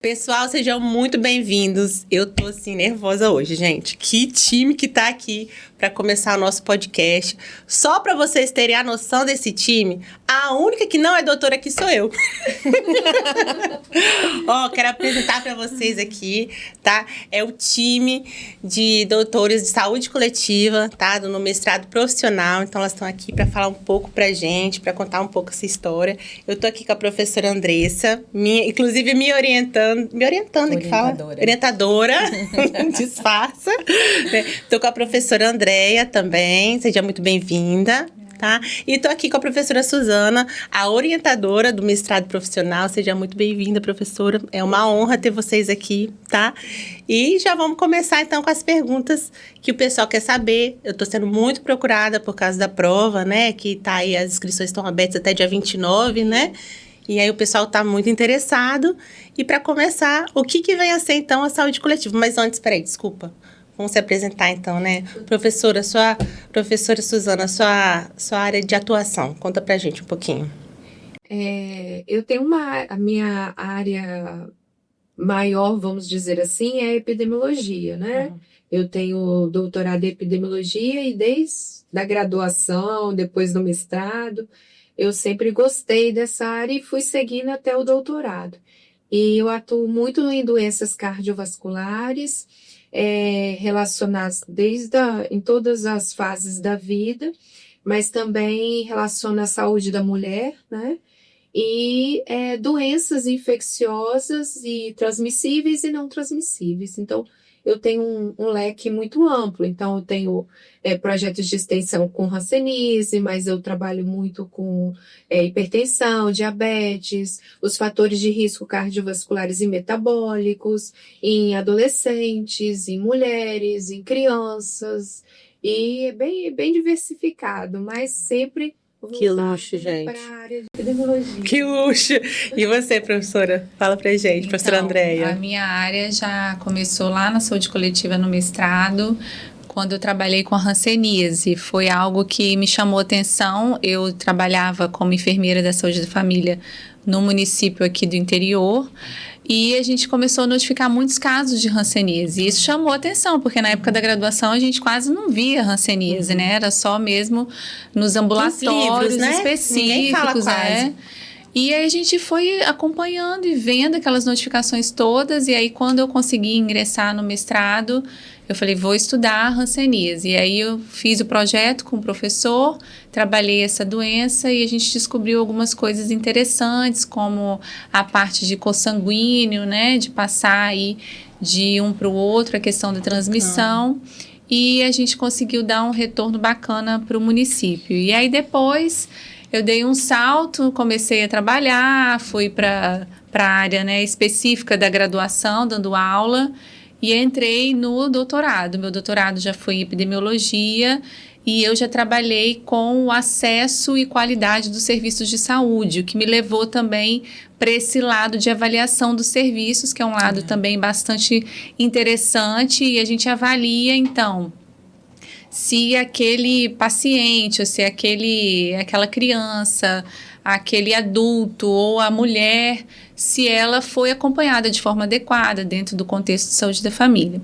Pessoal, sejam muito bem-vindos. Eu tô assim nervosa hoje, gente. Que time que tá aqui para começar o nosso podcast. Só para vocês terem a noção desse time, a única que não é doutora aqui sou eu. Quero apresentar para vocês aqui, tá? É o time de doutores de saúde coletiva, tá? Do mestrado profissional. Então, elas estão aqui para falar um pouco pra gente, para contar um pouco essa história. Eu tô aqui com a professora Andressa, inclusive me orientando que fala? Orientadora. Disfarça. Tô com a professora Andréia também, seja muito bem-vinda. Tá? E tô aqui com a professora Suzana, a orientadora do mestrado profissional. Seja muito bem-vinda, professora. É uma honra ter vocês aqui, tá? E já vamos começar, então, com as perguntas que o pessoal quer saber. Eu tô sendo muito procurada por causa da prova, né? Que tá aí, as inscrições estão abertas até dia 29, né? E aí o pessoal tá muito interessado. E para começar, o que vem a ser, então, a saúde coletiva? Mas antes, peraí, desculpa. Vamos se apresentar, então, né? Professora Suzana, sua área de atuação. Conta pra gente um pouquinho. Eu tenho a minha área maior, vamos dizer assim, é a epidemiologia, né? Uhum. Eu tenho doutorado em epidemiologia e desde a graduação, depois do mestrado, eu sempre gostei dessa área e fui seguindo até o doutorado. E eu atuo muito em doenças cardiovasculares, relacionadas em todas as fases da vida, mas também relaciona a saúde da mulher, né? E doenças infecciosas e transmissíveis e não transmissíveis. Então, eu tenho um leque muito amplo. Então, eu tenho projetos de extensão com hanseníase, mas eu trabalho muito com hipertensão, diabetes, os fatores de risco cardiovasculares e metabólicos, em adolescentes, em mulheres, em crianças, e é bem diversificado, mas sempre... Que luxo, gente. Para a área de epidemiologia. Que luxo. E você, professora? Fala pra gente, professora Andréia. A minha área já começou lá na saúde coletiva no mestrado, quando eu trabalhei com a hanseníase. Foi algo que me chamou a atenção. Eu trabalhava como enfermeira da saúde da família no município aqui do interior. E a gente começou a notificar muitos casos de hanseníase. E isso chamou a atenção, porque na época da graduação a gente quase não via hanseníase, né? Era só mesmo nos ambulatórios, né? Específicos. Ninguém fala quase. E aí a gente foi acompanhando e vendo aquelas notificações todas. E aí quando eu consegui ingressar no mestrado, eu falei, vou estudar a hanseníase. E aí eu fiz o projeto com o professor, trabalhei essa doença e a gente descobriu algumas coisas interessantes, como a parte de consanguíneo, né, de passar aí de um para o outro, a questão da transmissão. E a gente conseguiu dar um retorno bacana para o município. E aí depois eu dei um salto, comecei a trabalhar, fui para a área, né, específica da graduação, dando aula. E entrei no doutorado. Meu doutorado já foi em epidemiologia e eu já trabalhei com o acesso e qualidade dos serviços de saúde, o que me levou também para esse lado de avaliação dos serviços, que é um lado também bastante interessante, e a gente avalia, então, se aquele paciente, ou se aquela criança, aquele adulto ou a mulher, se ela foi acompanhada de forma adequada dentro do contexto de saúde da família.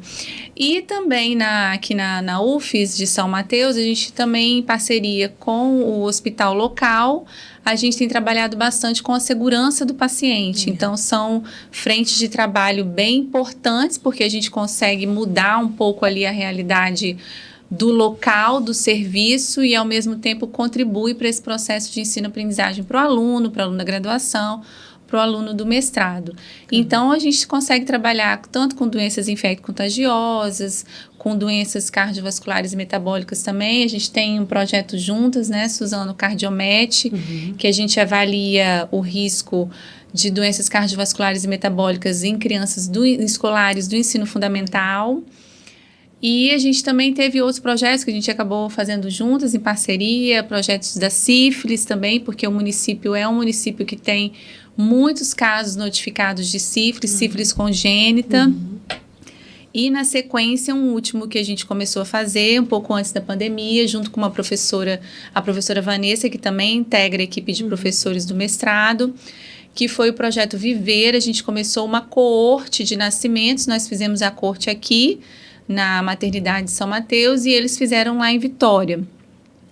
E também aqui na UFES de São Mateus, a gente também, em parceria com o hospital local, a gente tem trabalhado bastante com a segurança do paciente. Então, são frentes de trabalho bem importantes, porque a gente consegue mudar um pouco ali a realidade do local, do serviço, e ao mesmo tempo contribui para esse processo de ensino-aprendizagem para o aluno da graduação, para o aluno do mestrado. Então, a gente consegue trabalhar tanto com doenças infecto-contagiosas, com doenças cardiovasculares e metabólicas também. A gente tem um projeto juntas, né, Suzana, o Cardiomet, que a gente avalia o risco de doenças cardiovasculares e metabólicas em crianças escolares do ensino fundamental. E a gente também teve outros projetos que a gente acabou fazendo juntas, em parceria, projetos da sífilis também, porque o município é um município que tem muitos casos notificados de sífilis congênita. E, na sequência, um último que a gente começou a fazer, um pouco antes da pandemia, junto com a professora Vanessa, que também integra a equipe de professores do mestrado, que foi o projeto Viver. A gente começou uma coorte de nascimentos, nós fizemos a coorte aqui, na maternidade de São Mateus, e eles fizeram lá em Vitória.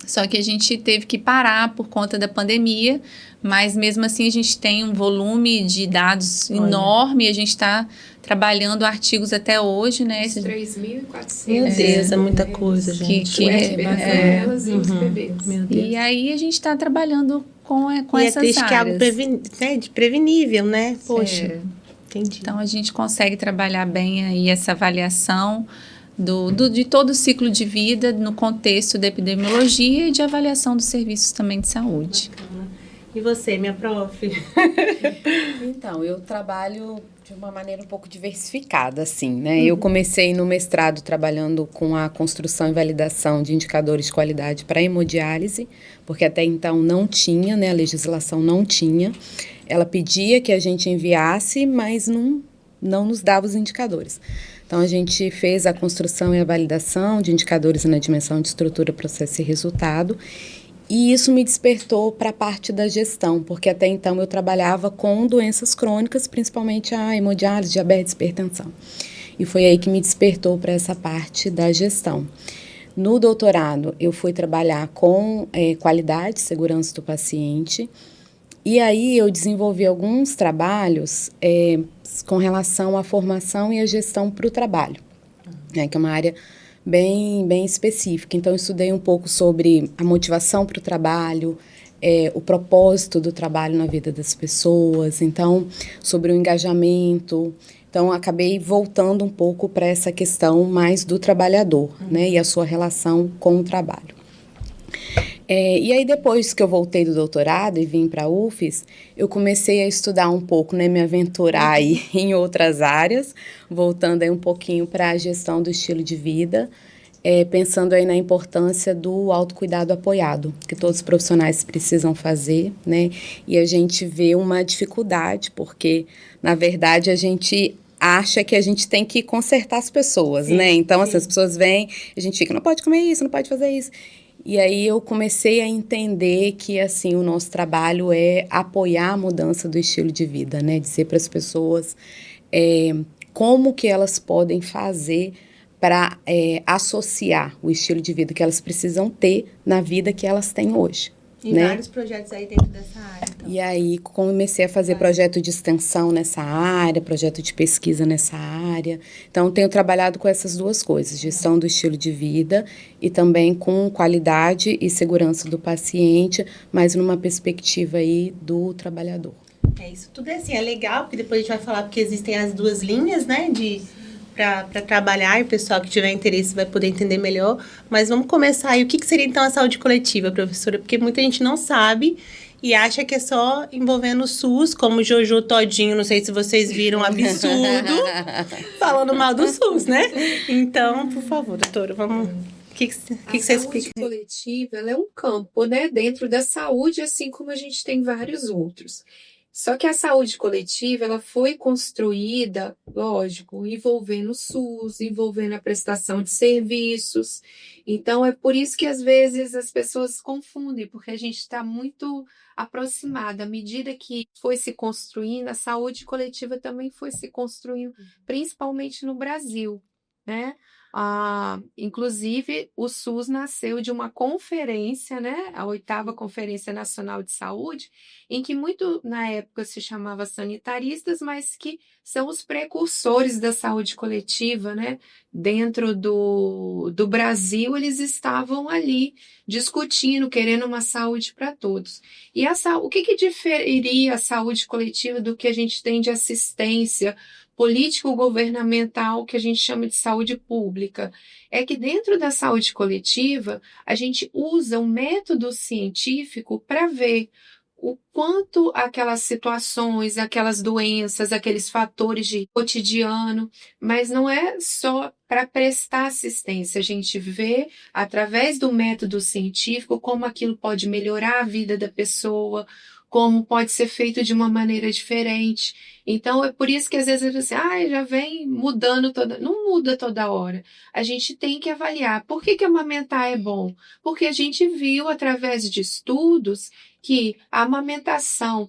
Só que a gente teve que parar por conta da pandemia, mas mesmo assim a gente tem um volume de dados enorme, a gente está trabalhando artigos até hoje, né? 3.400. Meu Deus, é muita coisa, gente. Elas e os bebês. Meu Deus. E aí a gente está trabalhando com E essas triste que é algo áreas. de prevenível, né? Poxa, entendi. Então a gente consegue trabalhar bem aí essa avaliação de todo o ciclo de vida no contexto da epidemiologia e de avaliação dos serviços também de saúde. Bacana. E você, minha prof? Então, eu trabalho de uma maneira um pouco diversificada, assim, né? Eu comecei no mestrado trabalhando com a construção e validação de indicadores de qualidade para hemodiálise, porque até então não tinha, né? A legislação não tinha. Ela pedia que a gente enviasse, mas não nos dava os indicadores. Então, a gente fez a construção e a validação de indicadores na dimensão de estrutura, processo e resultado. E isso me despertou para a parte da gestão, porque até então eu trabalhava com doenças crônicas, principalmente a hemodiálise, diabetes, hipertensão. E foi aí que me despertou para essa parte da gestão. No doutorado, eu fui trabalhar com qualidade e segurança do paciente. E aí eu desenvolvi alguns trabalhos com relação à formação e à gestão para o trabalho, né, que é uma área bem específica. Então, eu estudei um pouco sobre a motivação para o trabalho, o propósito do trabalho na vida das pessoas, então, sobre o engajamento. Então, acabei voltando um pouco para essa questão mais do trabalhador, né, e a sua relação com o trabalho. E aí, depois que eu voltei do doutorado e vim para a UFES, eu comecei a estudar um pouco, né, me aventurar aí em outras áreas, voltando aí um pouquinho para a gestão do estilo de vida, pensando aí na importância do autocuidado apoiado, que todos os profissionais precisam fazer, né, e a gente vê uma dificuldade, porque, na verdade, a gente acha que a gente tem que consertar as pessoas, né, então, assim, as pessoas vêm, a gente fica, não pode comer isso, não pode fazer isso. E aí eu comecei a entender que, assim, o nosso trabalho é apoiar a mudança do estilo de vida, né? Dizer para as pessoas como que elas podem fazer para associar o estilo de vida que elas precisam ter na vida que elas têm hoje. E né? vários projetos aí dentro dessa área. Então. E aí comecei a fazer projeto de extensão nessa área, projeto de pesquisa nessa área. Então, tenho trabalhado com essas duas coisas, gestão do estilo de vida e também com qualidade e segurança do paciente, mas numa perspectiva aí do trabalhador. Isso tudo é assim, é legal, porque depois a gente vai falar, porque existem as duas linhas, né, para trabalhar, e o pessoal que tiver interesse vai poder entender melhor. Mas vamos começar aí. O que seria, então, a saúde coletiva, professora? Porque muita gente não sabe e acha que é só envolvendo o SUS, como o Jojo Todinho, não sei se vocês viram, um absurdo, falando mal do SUS, né? Então, por favor, doutora, vamos... O que você explica? A saúde coletiva, ela é um campo, né, dentro da saúde, assim como a gente tem vários outros. Só que a saúde coletiva, ela foi construída, lógico, envolvendo o SUS, envolvendo a prestação de serviços. Então, é por isso que, às vezes, as pessoas confundem, porque a gente está muito aproximada. À medida que foi se construindo, a saúde coletiva também foi se construindo, principalmente no Brasil, né? Inclusive, o SUS nasceu de uma conferência, né, a 8ª Conferência Nacional de Saúde, em que muito na época se chamava sanitaristas, mas que são os precursores da saúde coletiva, né? Dentro do Brasil, eles estavam ali discutindo, querendo uma saúde para todos. E o que diferiria a saúde coletiva do que a gente tem de assistência político-governamental, que a gente chama de saúde pública? É que dentro da saúde coletiva, a gente usa um método científico para ver o quanto aquelas situações, aquelas doenças, aqueles fatores de cotidiano, mas não é só para prestar assistência. A gente vê, através do método científico, como aquilo pode melhorar a vida da pessoa, como pode ser feito de uma maneira diferente. Então, é por isso que às vezes você já vem mudando não muda toda hora. A gente tem que avaliar. Por que amamentar é bom? Porque a gente viu, através de estudos, que a amamentação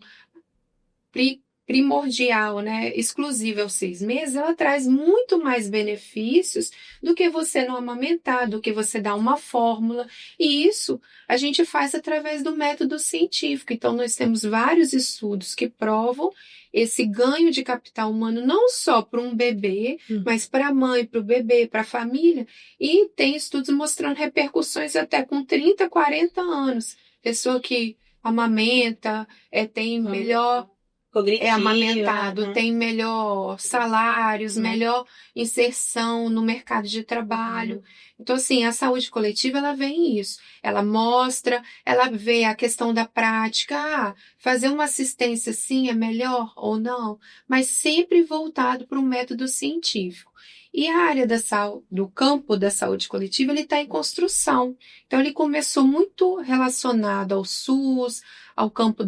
primordial, né, exclusiva aos 6 meses, ela traz muito mais benefícios do que você não amamentar, do que você dar uma fórmula. E isso a gente faz através do método científico. Então, nós temos vários estudos que provam esse ganho de capital humano, não só para um bebê, mas para a mãe, para o bebê, para a família. E tem estudos mostrando repercussões até com 30, 40 anos. Pessoa que amamenta, tem melhor... amamentado, tem melhor salários, melhor inserção no mercado de trabalho. Então, assim, a saúde coletiva, ela vem isso. Ela mostra, ela vê a questão da prática. Fazer uma assistência, sim, é melhor ou não, mas sempre voltado para um método científico. E a área do campo da saúde coletiva, ele está em construção. Então, ele começou muito relacionado ao SUS, ao campo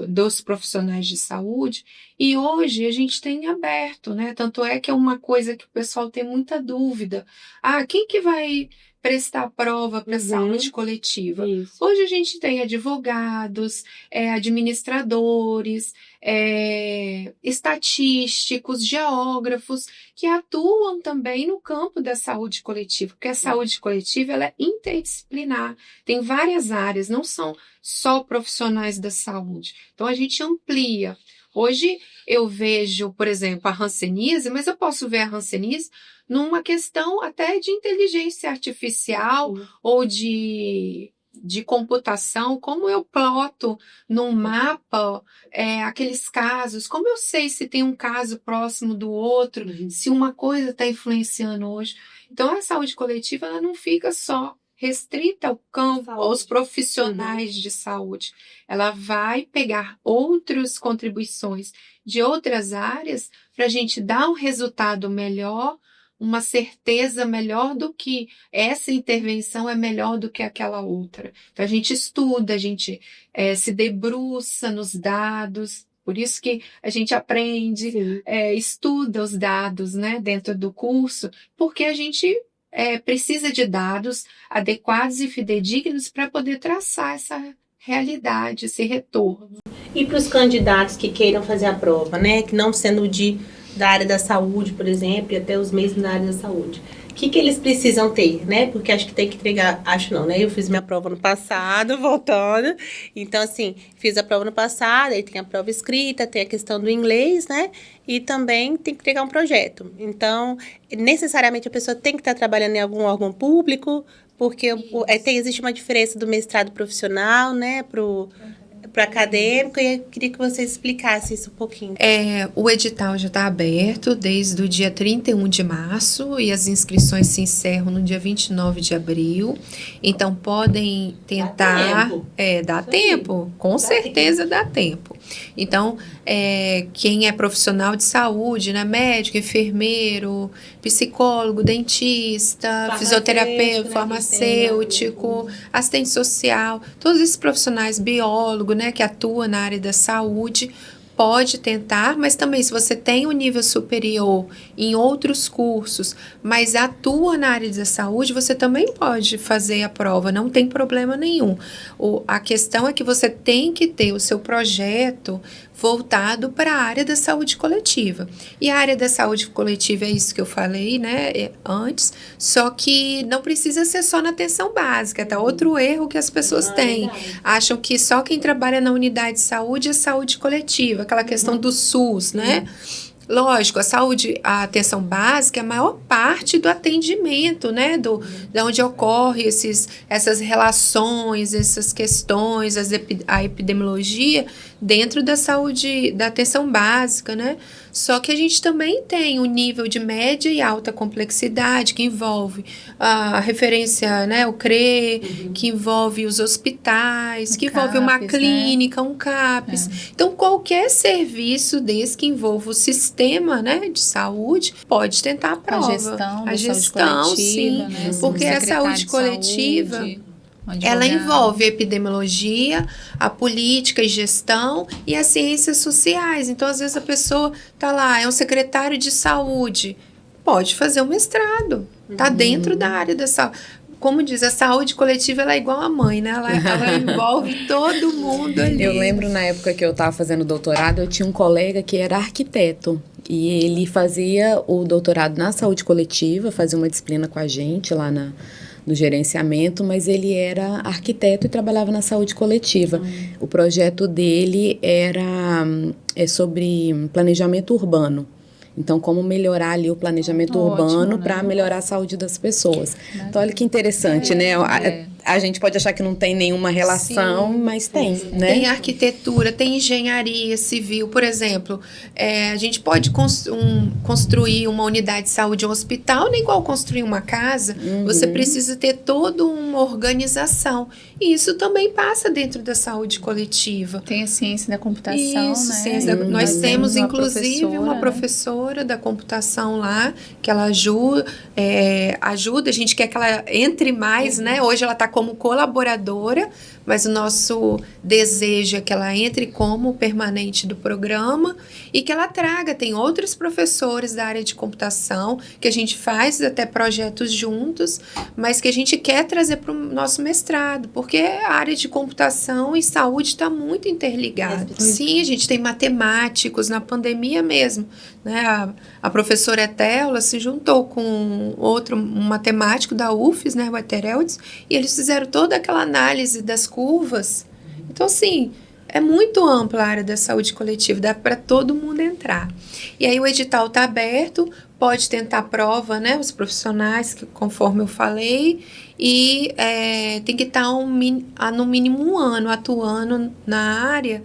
dos profissionais de saúde, e hoje a gente tem aberto, né? Tanto é que é uma coisa que o pessoal tem muita dúvida. Quem que vai prestar prova para saúde coletiva? Isso. Hoje a gente tem advogados, administradores, estatísticos, geógrafos, que atuam também no campo da saúde coletiva, porque a saúde coletiva ela é interdisciplinar, tem várias áreas, não são só profissionais da saúde. Então, a gente amplia. Hoje, eu vejo, por exemplo, a hanseníase, mas eu posso ver a hanseníase numa questão até de inteligência artificial ou de computação, como eu ploto num mapa aqueles casos, como eu sei se tem um caso próximo do outro, se uma coisa está influenciando hoje. Então, a saúde coletiva ela não fica só restrita ao campo, aos profissionais de saúde. Ela vai pegar outras contribuições de outras áreas para a gente dar um resultado melhor, uma certeza melhor do que essa intervenção é melhor do que aquela outra. Então, a gente estuda, a gente se debruça nos dados, por isso que a gente aprende, estuda os dados, né, dentro do curso, porque a gente precisa de dados adequados e fidedignos para poder traçar essa realidade, esse retorno. E para os candidatos que queiram fazer a prova, né, que não sendo da área da saúde, por exemplo, e até os mesmos da área da saúde, o que eles precisam ter, né? Porque acho que tem que entregar, acho não, né? Eu fiz minha prova no passado, voltando. Então, assim, fiz a prova no passado, aí tem a prova escrita, tem a questão do inglês, né? E também tem que entregar um projeto. Então, necessariamente a pessoa tem que estar trabalhando em algum órgão público, porque existe uma diferença do mestrado profissional, né? Pro acadêmico, e eu queria que você explicasse isso um pouquinho. O edital já está aberto desde o dia 31 de março e as inscrições se encerram no dia 29 de abril. Então, podem tentar... Dá tempo. Com certeza dá tempo. Então, quem é profissional de saúde, né, médico, enfermeiro, psicólogo, dentista, fisioterapeuta, farmacêutico, assistente social, todos esses profissionais, biólogo, né, que atua na área da saúde, pode tentar, mas também se você tem um nível superior em outros cursos, mas atua na área da saúde, você também pode fazer a prova, não tem problema nenhum. A questão é que você tem que ter o seu projeto voltado para a área da saúde coletiva. E a área da saúde coletiva é isso que eu falei, né, antes, só que não precisa ser só na atenção básica, tá? Outro erro que as pessoas têm. Acham que só quem trabalha na unidade de saúde é saúde coletiva, aquela questão do SUS, né? Lógico, a atenção básica é a maior parte do atendimento, né? De onde ocorre essas relações, essas questões, a epidemiologia dentro da saúde, da atenção básica, né? Só que a gente também tem um nível de média e alta complexidade que envolve a referência, né? O CRE, que envolve os hospitais, que envolve uma clínica, um CAPES. Então, qualquer serviço desse que envolva o sistema, né, de saúde, pode tentar a prova. A gestão, sim, né? Porque a saúde coletiva... Ela envolve a epidemiologia, a política e gestão e as ciências sociais. Então, às vezes, a pessoa está lá, é um secretário de saúde, pode fazer um mestrado, está dentro da área da saúde. como diz, a saúde coletiva ela é igual a mãe, né? Ela envolve todo mundo ali. Eu lembro na época que eu estava fazendo doutorado, eu tinha um colega que era arquiteto. E ele fazia o doutorado na saúde coletiva, fazia uma disciplina com a gente lá no gerenciamento, mas ele era arquiteto e trabalhava na saúde coletiva. O projeto dele era sobre planejamento urbano. Então, como melhorar ali o planejamento urbano para melhorar a saúde das pessoas. Então, olha que interessante, né? A gente pode achar que não tem nenhuma relação, sim, mas tem, né? Tem arquitetura, tem engenharia civil. Por exemplo, a gente pode construir uma unidade de saúde, um hospital, nem igual construir uma casa. Você precisa ter toda uma organização. E isso também passa dentro da saúde coletiva. Tem a ciência da computação, isso, né? Ciência nós temos, inclusive, uma professora da computação lá, que ela ajuda, a gente quer que ela entre mais, né? Hoje ela está como colaboradora, mas o nosso desejo é que ela entre como permanente do programa e que ela traga, tem outros professores da área de computação, que a gente faz até projetos juntos, mas que a gente quer trazer para o nosso mestrado, porque a área de computação e saúde está muito interligada. Sim, a gente tem matemáticos, na pandemia mesmo, né? A professora Etéola se juntou com um matemático da UFES, né, o Etereldes, e eles fizeram toda aquela análise das curvas. Então, assim, é muito ampla a área da saúde coletiva, dá para todo mundo entrar. E aí o edital está aberto, pode tentar prova, né, os profissionais, que, conforme eu falei, e tem que estar no mínimo 1 ano atuando na área,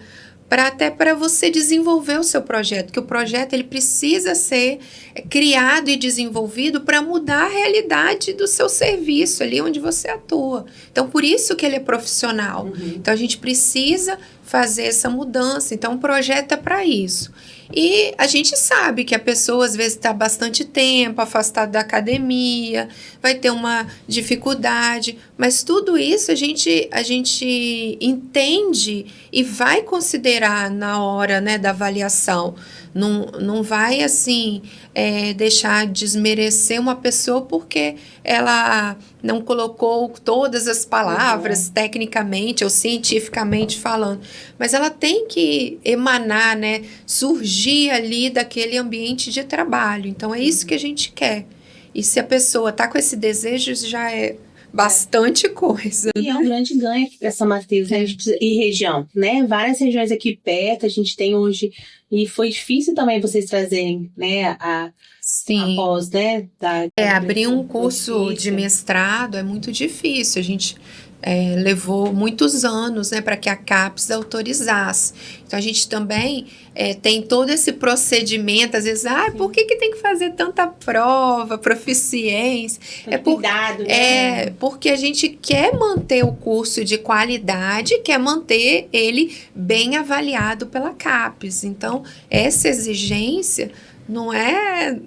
até para você desenvolver o seu projeto, que o projeto ele precisa ser criado e desenvolvido para mudar a realidade do seu serviço, ali onde você atua. Então, por isso que ele é profissional. Então, a gente precisa fazer essa mudança. Então, o projeto é para isso. E a gente sabe que a pessoa, às vezes, está bastante tempo afastada da academia, vai ter uma dificuldade, mas tudo isso a gente entende e vai considerar na hora, né, da avaliação. Não vai, assim, deixar desmerecer uma pessoa porque ela não colocou todas as palavras tecnicamente ou cientificamente falando. Mas ela tem que emanar, né, surgir ali daquele ambiente de trabalho. Então, é isso que a gente quer. E se a pessoa está com esse desejo, já é bastante coisa. E é um grande ganho aqui para São Mateus, né? E região, né? Várias regiões aqui perto, a gente tem hoje, e foi difícil também vocês trazerem, né, após, né? Abrir um curso de mestrado é muito difícil, a gente levou muitos anos, né, para que a CAPES autorizasse. Então, a gente também tem todo esse procedimento, às vezes, por que tem que fazer tanta prova, proficiência? Cuidado, né? Porque a gente quer manter o curso de qualidade, quer manter ele bem avaliado pela CAPES. Então, essa exigência não é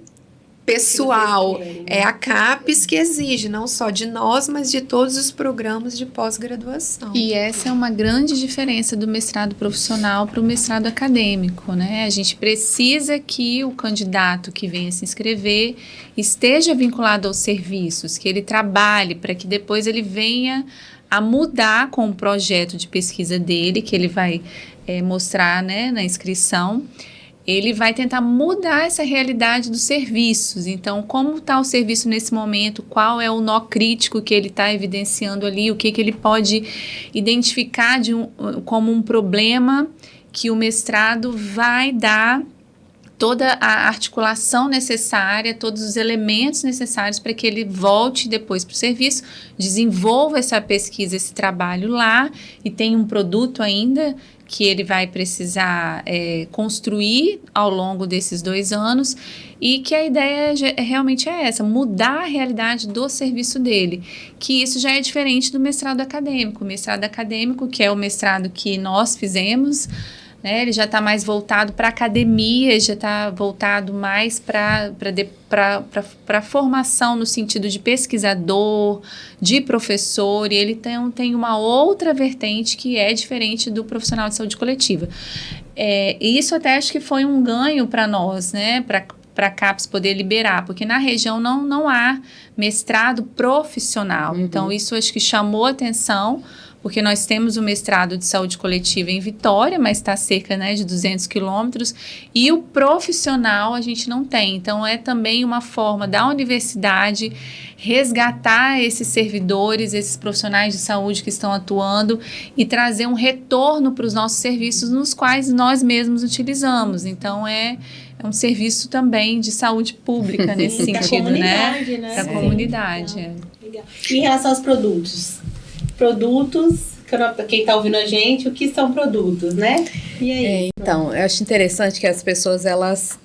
pessoal, é a CAPES que exige, não só de nós, mas de todos os programas de pós-graduação. E essa é uma grande diferença do mestrado profissional para o mestrado acadêmico, né? A gente precisa que o candidato que venha se inscrever esteja vinculado aos serviços, que ele trabalhe para que depois ele venha a mudar com o projeto de pesquisa dele, que ele vai mostrar, né, na inscrição. Ele vai tentar mudar essa realidade dos serviços. Então, como está o serviço nesse momento? Qual é o nó crítico que ele está evidenciando ali? O que ele pode identificar como um problema que o mestrado vai dar toda a articulação necessária, todos os elementos necessários para que ele volte depois para o serviço, desenvolva essa pesquisa, esse trabalho lá e tenha um produto ainda que ele vai precisar construir ao longo desses 2 anos e que a ideia realmente é essa, mudar a realidade do serviço dele, que isso já é diferente do mestrado acadêmico. O mestrado acadêmico, que é o mestrado que nós fizemos, né, ele já está mais voltado para a academia, já está voltado mais para a formação no sentido de pesquisador, de professor, e ele tem uma outra vertente que é diferente do profissional de saúde coletiva. E isso até acho que foi um ganho para nós, né, para a CAPES poder liberar, porque na região não há mestrado profissional. Então, isso acho que chamou atenção, porque nós temos o mestrado de saúde coletiva em Vitória, mas está cerca, né, de 200 quilômetros, e o profissional a gente não tem. Então, é também uma forma da universidade resgatar esses servidores, esses profissionais de saúde que estão atuando e trazer um retorno para os nossos serviços nos quais nós mesmos utilizamos. Então, é um serviço também de saúde pública nesse sentido, né? Da comunidade. Legal. E em relação aos produtos? Quem está ouvindo a gente, o que são produtos, né? E aí? Então, eu acho interessante que as pessoas, elas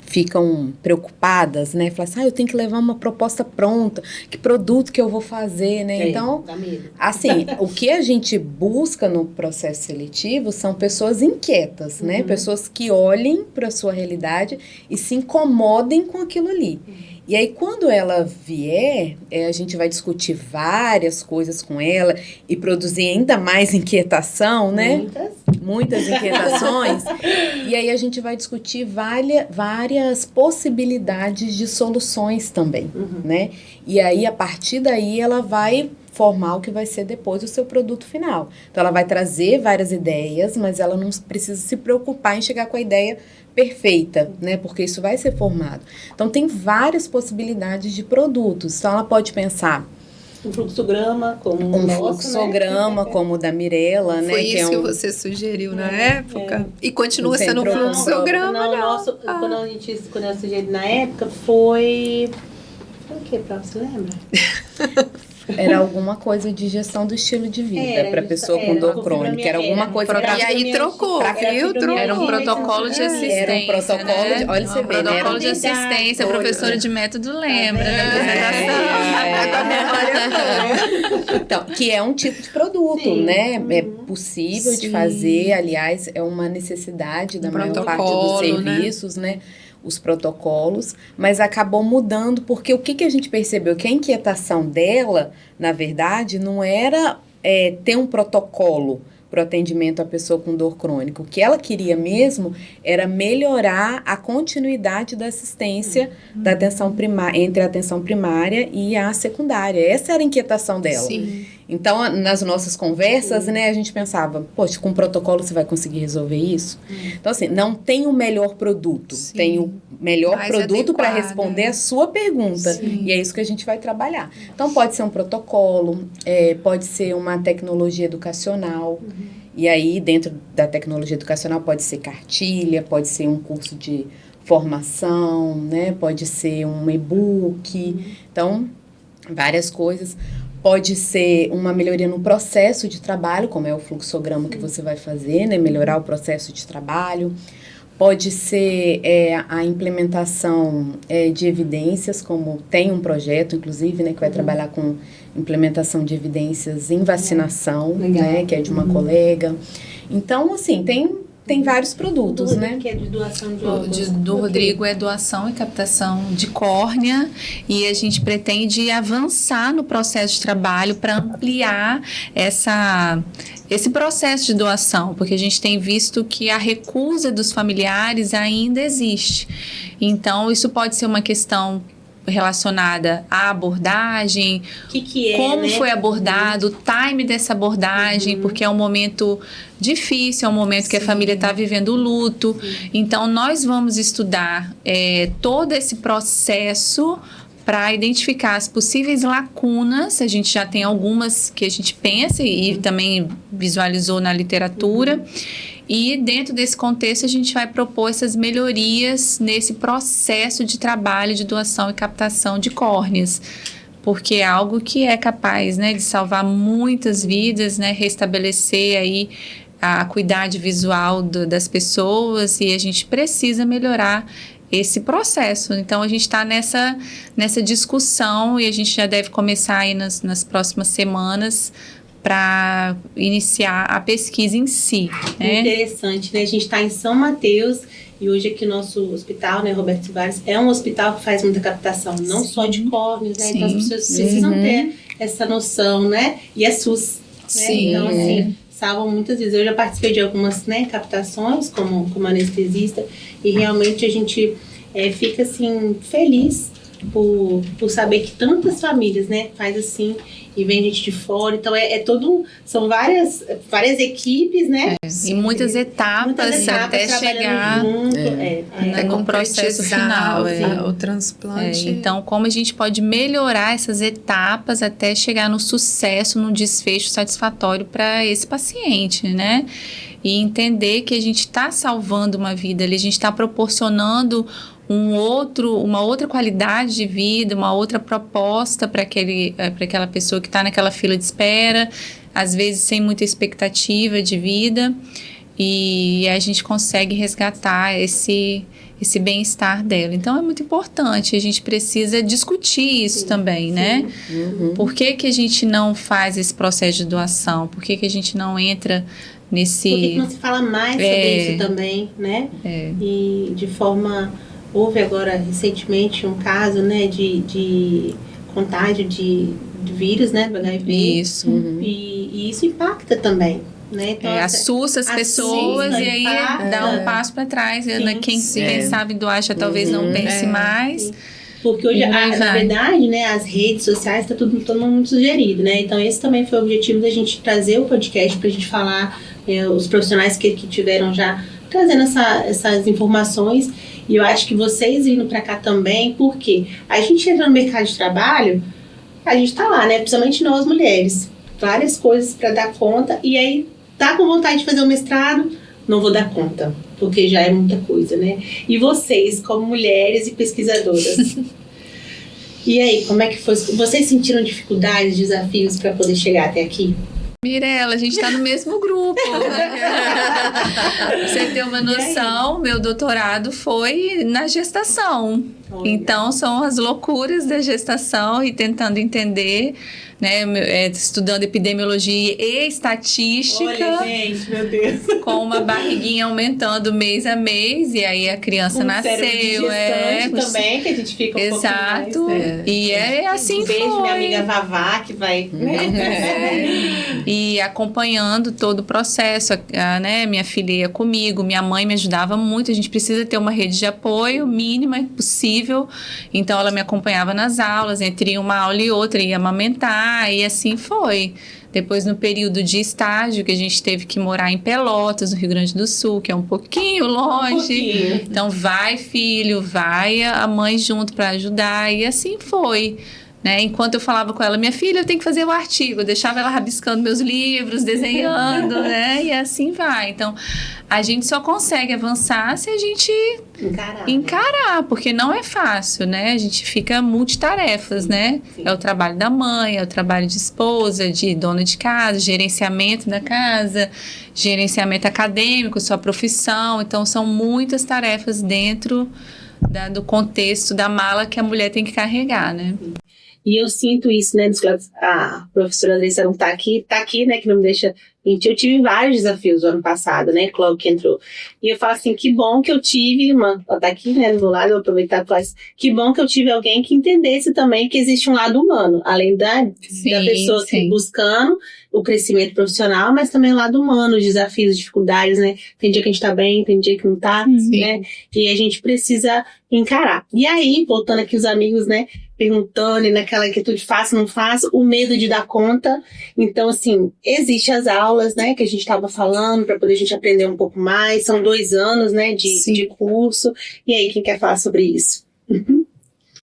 ficam preocupadas, né? Falam assim, eu tenho que levar uma proposta pronta, que produto que eu vou fazer, né? Então, assim, o que a gente busca no processo seletivo são pessoas inquietas, né? Pessoas que olhem para a sua realidade e se incomodem com aquilo ali. E aí, quando ela vier, a gente vai discutir várias coisas com ela e produzir ainda mais inquietação, né? Muitas inquietações. E aí, a gente vai discutir várias possibilidades de soluções também, né? E aí, a partir daí, ela vai formar o que vai ser depois o seu produto final. Então, ela vai trazer várias ideias, mas ela não precisa se preocupar em chegar com a ideia perfeita, né? Porque isso vai ser formado. Então, tem várias possibilidades de produtos. Então, ela pode pensar um fluxograma como o nosso, fluxograma, né? Como o da Mirella, né? Foi isso que você sugeriu na época? E continua sendo um fluxograma, Quando eu sugeri na época, foi o que, Pró? Você lembra? Era alguma coisa de gestão do estilo de vida para pessoa com dor crônica. Era alguma coisa. E aí trocou. Era um protocolo de assistência. Era um protocolo, né? Olha, você vê, protocolo de assistência. A professora de método lembra Então, que é um tipo de produto, né? É possível de fazer. Aliás, é uma necessidade da maior parte dos serviços, né? Os protocolos, mas acabou mudando, porque o que a gente percebeu? Que a inquietação dela, na verdade, não era ter um protocolo para o atendimento à pessoa com dor crônica. O que ela queria mesmo era melhorar a continuidade da assistência da atenção entre a atenção primária e a secundária. Essa era a inquietação dela. Sim. Então, nas nossas conversas, né, a gente pensava, poxa, com protocolo você vai conseguir resolver isso? Então, assim, não tem o melhor produto, tem o melhor mais produto para adequado, responder a sua pergunta. E é isso que a gente vai trabalhar. Então, pode ser um protocolo, pode ser uma tecnologia educacional. E aí, dentro da tecnologia educacional, pode ser cartilha, pode ser um curso de formação, né? Pode ser um e-book. Então, várias coisas. Pode ser uma melhoria no processo de trabalho, como é o fluxograma que você vai fazer, né? Melhorar o processo de trabalho. Pode ser a implementação de evidências, como tem um projeto, inclusive, né? Que vai trabalhar com implementação de evidências em vacinação, né? Que é de uma colega. Então, assim, tem vários produtos, né? Que é de doação de órgãos. Do Rodrigo é doação e captação de córnea, e a gente pretende avançar no processo de trabalho para ampliar esse processo de doação, porque a gente tem visto que a recusa dos familiares ainda existe. Então, isso pode ser uma questão relacionada à abordagem, como foi abordado, o time dessa abordagem, porque é um momento difícil, é um momento que a família está vivendo o luto. Então, nós vamos estudar todo esse processo para identificar as possíveis lacunas. A gente já tem algumas que a gente pensa e também visualizou na literatura. E dentro desse contexto a gente vai propor essas melhorias nesse processo de trabalho de doação e captação de córneas, porque é algo que é capaz, né, de salvar muitas vidas, né, restabelecer aí a acuidade visual das pessoas, e a gente precisa melhorar esse processo. Então, a gente está nessa discussão, e a gente já deve começar aí nas próximas semanas para iniciar a pesquisa em si. Né? Interessante, né? A gente está em São Mateus, e hoje aqui o nosso hospital, né, Roberto Soares, é um hospital que faz muita captação, não só de córneas, né? Então as pessoas precisam ter essa noção, né? E é SUS, né? Então, assim, salvam muitas vezes. Eu já participei de algumas, né, captações como anestesista, e realmente a gente fica assim feliz por saber que tantas famílias, né, faz assim e vem gente de fora. Então são várias equipes, né? E muitas etapas até chegar junto, no processo final. O transplante. Então, como a gente pode melhorar essas etapas até chegar no sucesso, no desfecho satisfatório para esse paciente, né? E entender que a gente está salvando uma vida ali, a gente está proporcionando uma outra qualidade de vida, uma outra proposta para aquela pessoa que está naquela fila de espera, às vezes sem muita expectativa de vida, e a gente consegue resgatar esse bem-estar dela. Então, é muito importante, a gente precisa discutir isso também, né? Uhum. Por que a gente não faz esse processo de doação? Por que a gente não entra nesse... Por que não se fala mais sobre isso também, né? E de forma... Houve agora, recentemente, um caso, né, de contágio de vírus, né, do HIV. Isso. E isso impacta também, né? Então, assusta as pessoas e aí dá um passo para trás. Quem pensava em doar já talvez não pense mais. Sim. Porque hoje, na verdade, né, as redes sociais está tudo muito sugerido, né? Então, esse também foi o objetivo da gente trazer o podcast para a gente falar, os profissionais que tiveram já trazendo essas informações. E eu acho que vocês vindo para cá também, porque a gente entra no mercado de trabalho, a gente tá lá, né? Principalmente nós mulheres. Várias coisas para dar conta. E aí, tá com vontade de fazer um mestrado, não vou dar conta, porque já é muita coisa, né? E vocês, como mulheres e pesquisadoras, e aí, como é que foi? Vocês sentiram dificuldades, desafios para poder chegar até aqui? Mirela, a gente está no mesmo grupo. Pra você ter uma noção, meu doutorado foi na gestação. Olha. Então, são as loucuras da gestação e tentando entender, né, estudando epidemiologia e estatística. Olha, gente, meu Deus. Com uma barriguinha aumentando mês a mês, e aí a criança nasceu. Também, que a gente fica um exato. pouco mais, E assim foi. Beijo, minha amiga Vavá, que vai... E acompanhando todo o processo, né? Minha filha ia comigo, minha mãe me ajudava muito. A gente precisa ter uma rede de apoio mínima possível. Então, ela me acompanhava nas aulas, entre uma aula e outra, ia amamentar, e assim foi. Depois, no período de estágio, que a gente teve que morar em Pelotas, no Rio Grande do Sul, que é um pouquinho longe. Então, vai, filho, vai a mãe junto para ajudar, e assim foi. Né? Enquanto eu falava com ela, minha filha, eu tenho que fazer o artigo, eu deixava ela rabiscando meus livros, desenhando, né? E assim vai. Então, a gente só consegue avançar se a gente encarar, porque não é fácil, né? A gente fica multitarefas, né? Sim. É o trabalho da mãe, é o trabalho de esposa, de dona de casa, gerenciamento da casa, gerenciamento acadêmico, sua profissão. Então, são muitas tarefas dentro do contexto da mala que a mulher tem que carregar, né? E eu sinto isso, né, a professora Andressa não tá aqui, né, que não me deixa mentir. Eu tive vários desafios no ano passado, né, logo que entrou. E eu falo assim, que bom que eu tive ela tá aqui, né, do meu lado, eu vou aproveitar para falar isso, que bom que eu tive alguém que entendesse também que existe um lado humano, além da pessoa buscando o crescimento profissional, mas também o lado humano, os desafios, dificuldades, né, tem dia que a gente tá bem, tem dia que não tá, né, e a gente precisa encarar. E aí, voltando aqui os amigos, né, perguntando, e naquela inquietude, faço, não faço, o medo de dar conta. Então, assim, existem as aulas, né, que a gente estava falando, para poder a gente aprender um pouco mais. São 2 anos, né, de curso. E aí, quem quer falar sobre isso?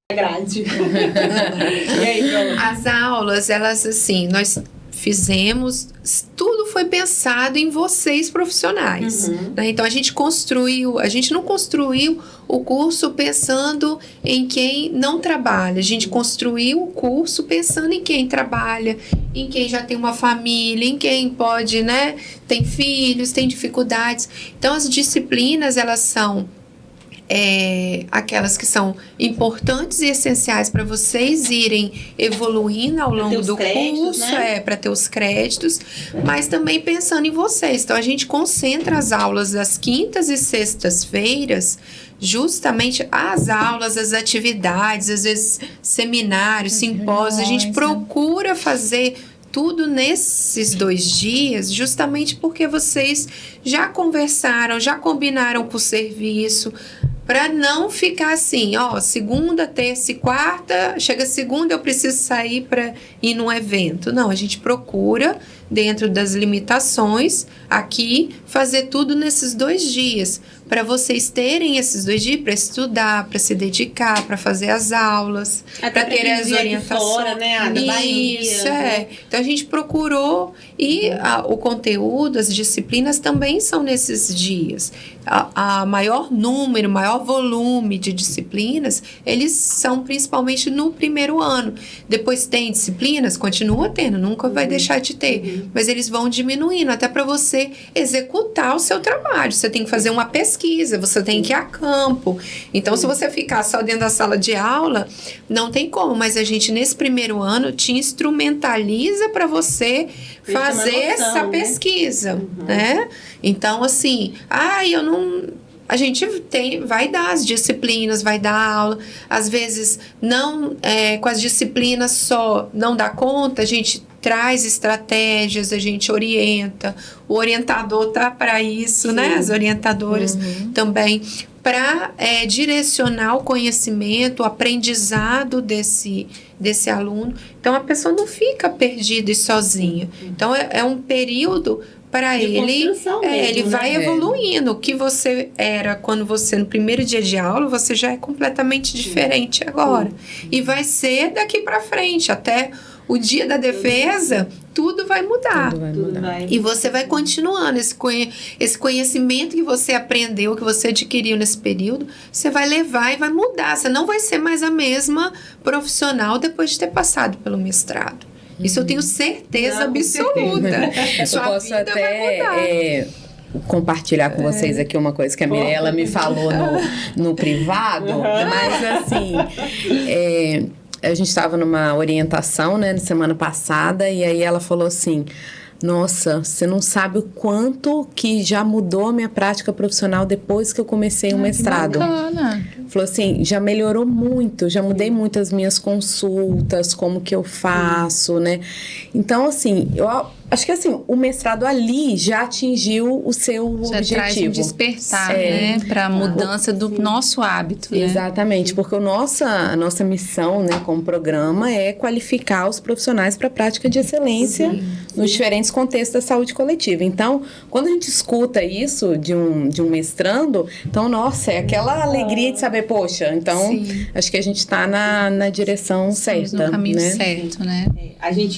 Grade. E aí, as aulas, elas, assim, nós fizemos, tudo foi pensado em vocês profissionais, né? Então a gente não construiu o curso pensando em quem não trabalha, a gente construiu o curso pensando em quem trabalha, em quem já tem uma família, em quem pode, né, tem filhos, tem dificuldades. Então as disciplinas, elas são aquelas que são importantes e essenciais para vocês irem evoluindo ao longo do curso, né? Para ter os créditos, mas também pensando em vocês. Então, a gente concentra as aulas das quintas e sextas-feiras, justamente as aulas, as atividades, às vezes seminários, simpósios, a gente procura fazer tudo nesses 2 dias, justamente porque vocês já conversaram, já combinaram com o serviço. para não ficar assim, ó, segunda, terça e quarta, chega segunda eu preciso sair para ir num evento. Não, a gente procura, dentro das limitações, aqui, fazer tudo nesses 2 dias, para vocês terem esses 2 dias para estudar, para se dedicar, para fazer as aulas, para ter as orientações. Fora, né? Da Bahia, Isso, né? Então a gente procurou e o conteúdo, as disciplinas também são nesses dias. A maior número, maior volume de disciplinas, eles são principalmente no primeiro ano. Depois tem disciplinas, continua tendo, nunca vai deixar de ter, mas eles vão diminuindo até para você executar o seu trabalho. Você tem que fazer uma pesquisa, você tem que ir a campo. Então, se você ficar só dentro da sala de aula, não tem como, mas a gente nesse primeiro ano te instrumentaliza para você fazer essa pesquisa, né? Então, assim, eu não... A gente vai dar as disciplinas, vai dar aula. Às vezes, não com as disciplinas só não dá conta, a gente traz estratégias, a gente orienta. O orientador tá para isso, né? As orientadoras também, para direcionar o conhecimento, o aprendizado desse aluno. Então, a pessoa não fica perdida e sozinha. Então, é um período para ele, ele vai evoluindo. O que você era quando você, no primeiro dia de aula, você já é completamente diferente agora. E vai ser daqui para frente, até o dia da defesa, tudo vai mudar. E você vai continuando. Esse conhecimento que você aprendeu, que você adquiriu nesse período, você vai levar e vai mudar. Você não vai ser mais a mesma profissional depois de ter passado pelo mestrado. Isso eu tenho certeza absoluta. Eu posso até compartilhar com vocês aqui uma coisa que a Mirella me falou no privado, mas assim, a gente estava numa orientação, né, na semana passada, e aí ela falou assim: nossa, você não sabe o quanto que já mudou a minha prática profissional depois que eu comecei o mestrado. Que bacana. Falou assim, já melhorou muito, já mudei muito as minhas consultas, como que eu faço, né? Então, assim, eu acho que assim, o mestrado ali já atingiu o seu objetivo. Já traz um despertar, né? Para a mudança do nosso hábito, né? Exatamente, porque a nossa missão, né, como programa, é qualificar os profissionais para a prática de excelência nos diferentes contextos da saúde coletiva. Então, quando a gente escuta isso de um mestrando, então, nossa, é aquela alegria de saber, poxa, então, acho que a gente está na direção certa. No caminho né? certo, né?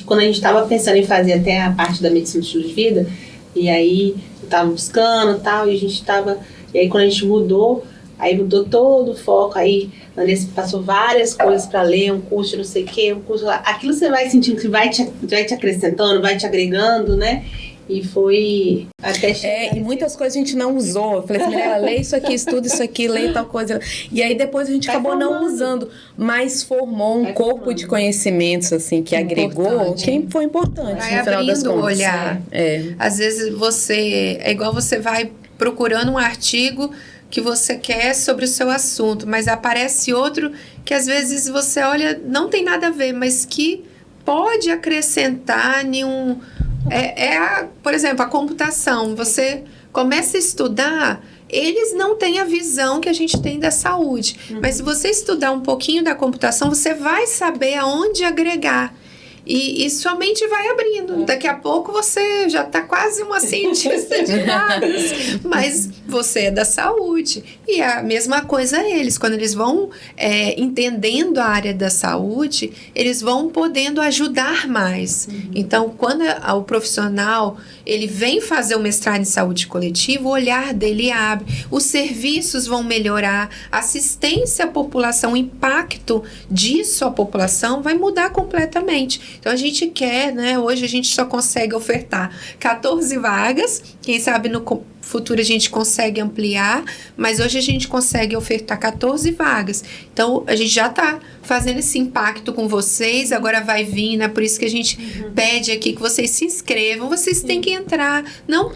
Quando a gente estava pensando em fazer até a parte da medicina de estilo de vida, e aí eu estava buscando e tal, e aí quando a gente mudou, aí mudou todo o foco, aí a Andressa passou várias coisas para ler, um curso de não sei o que, um curso lá, aquilo você vai sentindo que vai te acrescentando, vai te agregando, né? E foi até chegar... E muitas coisas a gente não usou. Eu falei assim, Mirella, lê isso aqui, estuda isso aqui, lê tal coisa. E aí depois a gente acabou não usando, mas formou um corpo de conhecimentos, assim, que agregou, que foi importante vai no final das abrindo o contas. olhar. Às vezes é igual você vai procurando um artigo que você quer sobre o seu assunto, mas aparece outro que às vezes você olha, não tem nada a ver, mas que pode acrescentar nenhum... por exemplo, a computação. Você começa a estudar, eles não têm a visão que a gente tem da saúde. Mas se você estudar um pouquinho da computação, você vai saber aonde agregar. E sua mente vai abrindo. Daqui a pouco você já está quase uma cientista de dados. Mas você é da saúde. E a mesma coisa eles. Quando eles vão entendendo a área da saúde, eles vão podendo ajudar mais. Então, quando o profissional ele vem fazer o mestrado em saúde coletiva, o olhar dele abre. Os serviços vão melhorar. A assistência à população, o impacto disso à população vai mudar completamente. Então, a gente quer, né? Hoje a gente só consegue ofertar 14 vagas. Quem sabe no futuro a gente consegue ampliar, mas hoje a gente consegue ofertar 14 vagas. Então, a gente já está fazendo esse impacto com vocês, agora vai vir, né? Por isso que a gente pede aqui que vocês se inscrevam, vocês têm que entrar. Não...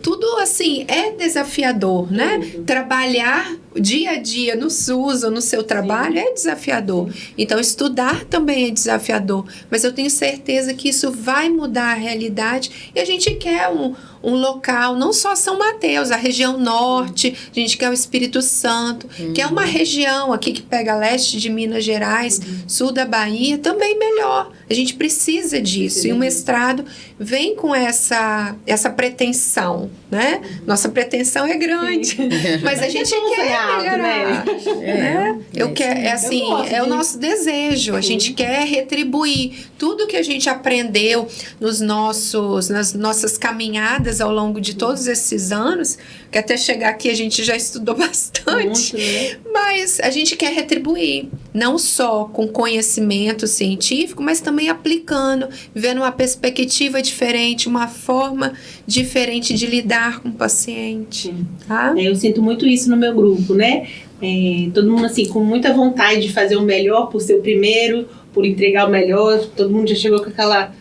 Tudo assim, é desafiador, né? Trabalhar dia a dia no SUS ou no seu trabalho é desafiador. Então, estudar também é desafiador. Mas eu tenho certeza que isso vai mudar a realidade e a gente quer um local, não só São Mateus, a região norte, a gente quer o Espírito Santo, que é uma região aqui que pega leste de Minas Gerais, sul da Bahia, também melhor. A gente precisa disso. E o mestrado vem com essa pretensão, né? Nossa pretensão é grande, mas a gente quer melhorar. Né? É o nosso desejo. A gente quer retribuir tudo que a gente aprendeu nas nossas caminhadas ao longo de todos esses anos, que até chegar aqui a gente já estudou bastante, mas a gente quer retribuir, não só com conhecimento científico, mas também aplicando, vendo uma perspectiva diferente, uma forma diferente de lidar com o paciente. Tá? Eu sinto muito isso no meu grupo, né? Todo mundo assim com muita vontade de fazer o melhor por ser o primeiro, por entregar o melhor, todo mundo já chegou com aquela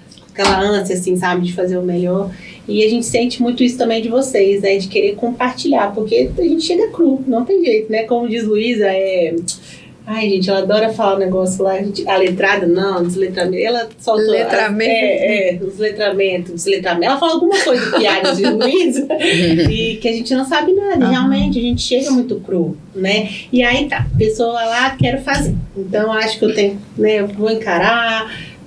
ânsia, assim, sabe, de fazer o melhor. E a gente sente muito isso também de vocês, né, de querer compartilhar, porque a gente chega cru, não tem jeito, né, como diz Luísa, ai, gente, ela adora falar um negócio lá, a letrada, não, desletramento, ela solta... Letramento. Os letramentos, desletramento, ela fala alguma coisa, piada de Luísa, e que a gente não sabe nada, realmente, a gente chega muito cru, né, e aí tá, a pessoa vai lá, quero fazer, então acho que eu tenho, né, eu vou encarar...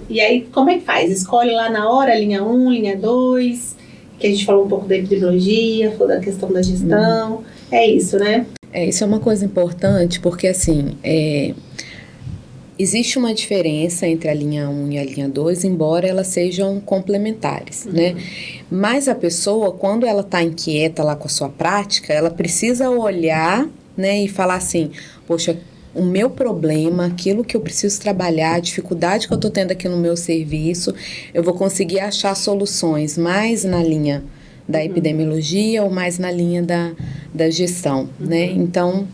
E aí, como é que faz? Escolhe lá na hora, linha 1, linha 2, que a gente falou um pouco da epidemiologia, falou da questão da gestão, é isso, né? Isso é uma coisa importante, porque assim, existe uma diferença entre a linha 1 e a linha 2, embora elas sejam complementares, né? Mas a pessoa, quando ela está inquieta lá com a sua prática, ela precisa olhar, né, e falar assim, poxa, o meu problema, aquilo que eu preciso trabalhar, a dificuldade que eu estou tendo aqui no meu serviço, eu vou conseguir achar soluções mais na linha da epidemiologia ou mais na linha da gestão, né? Então,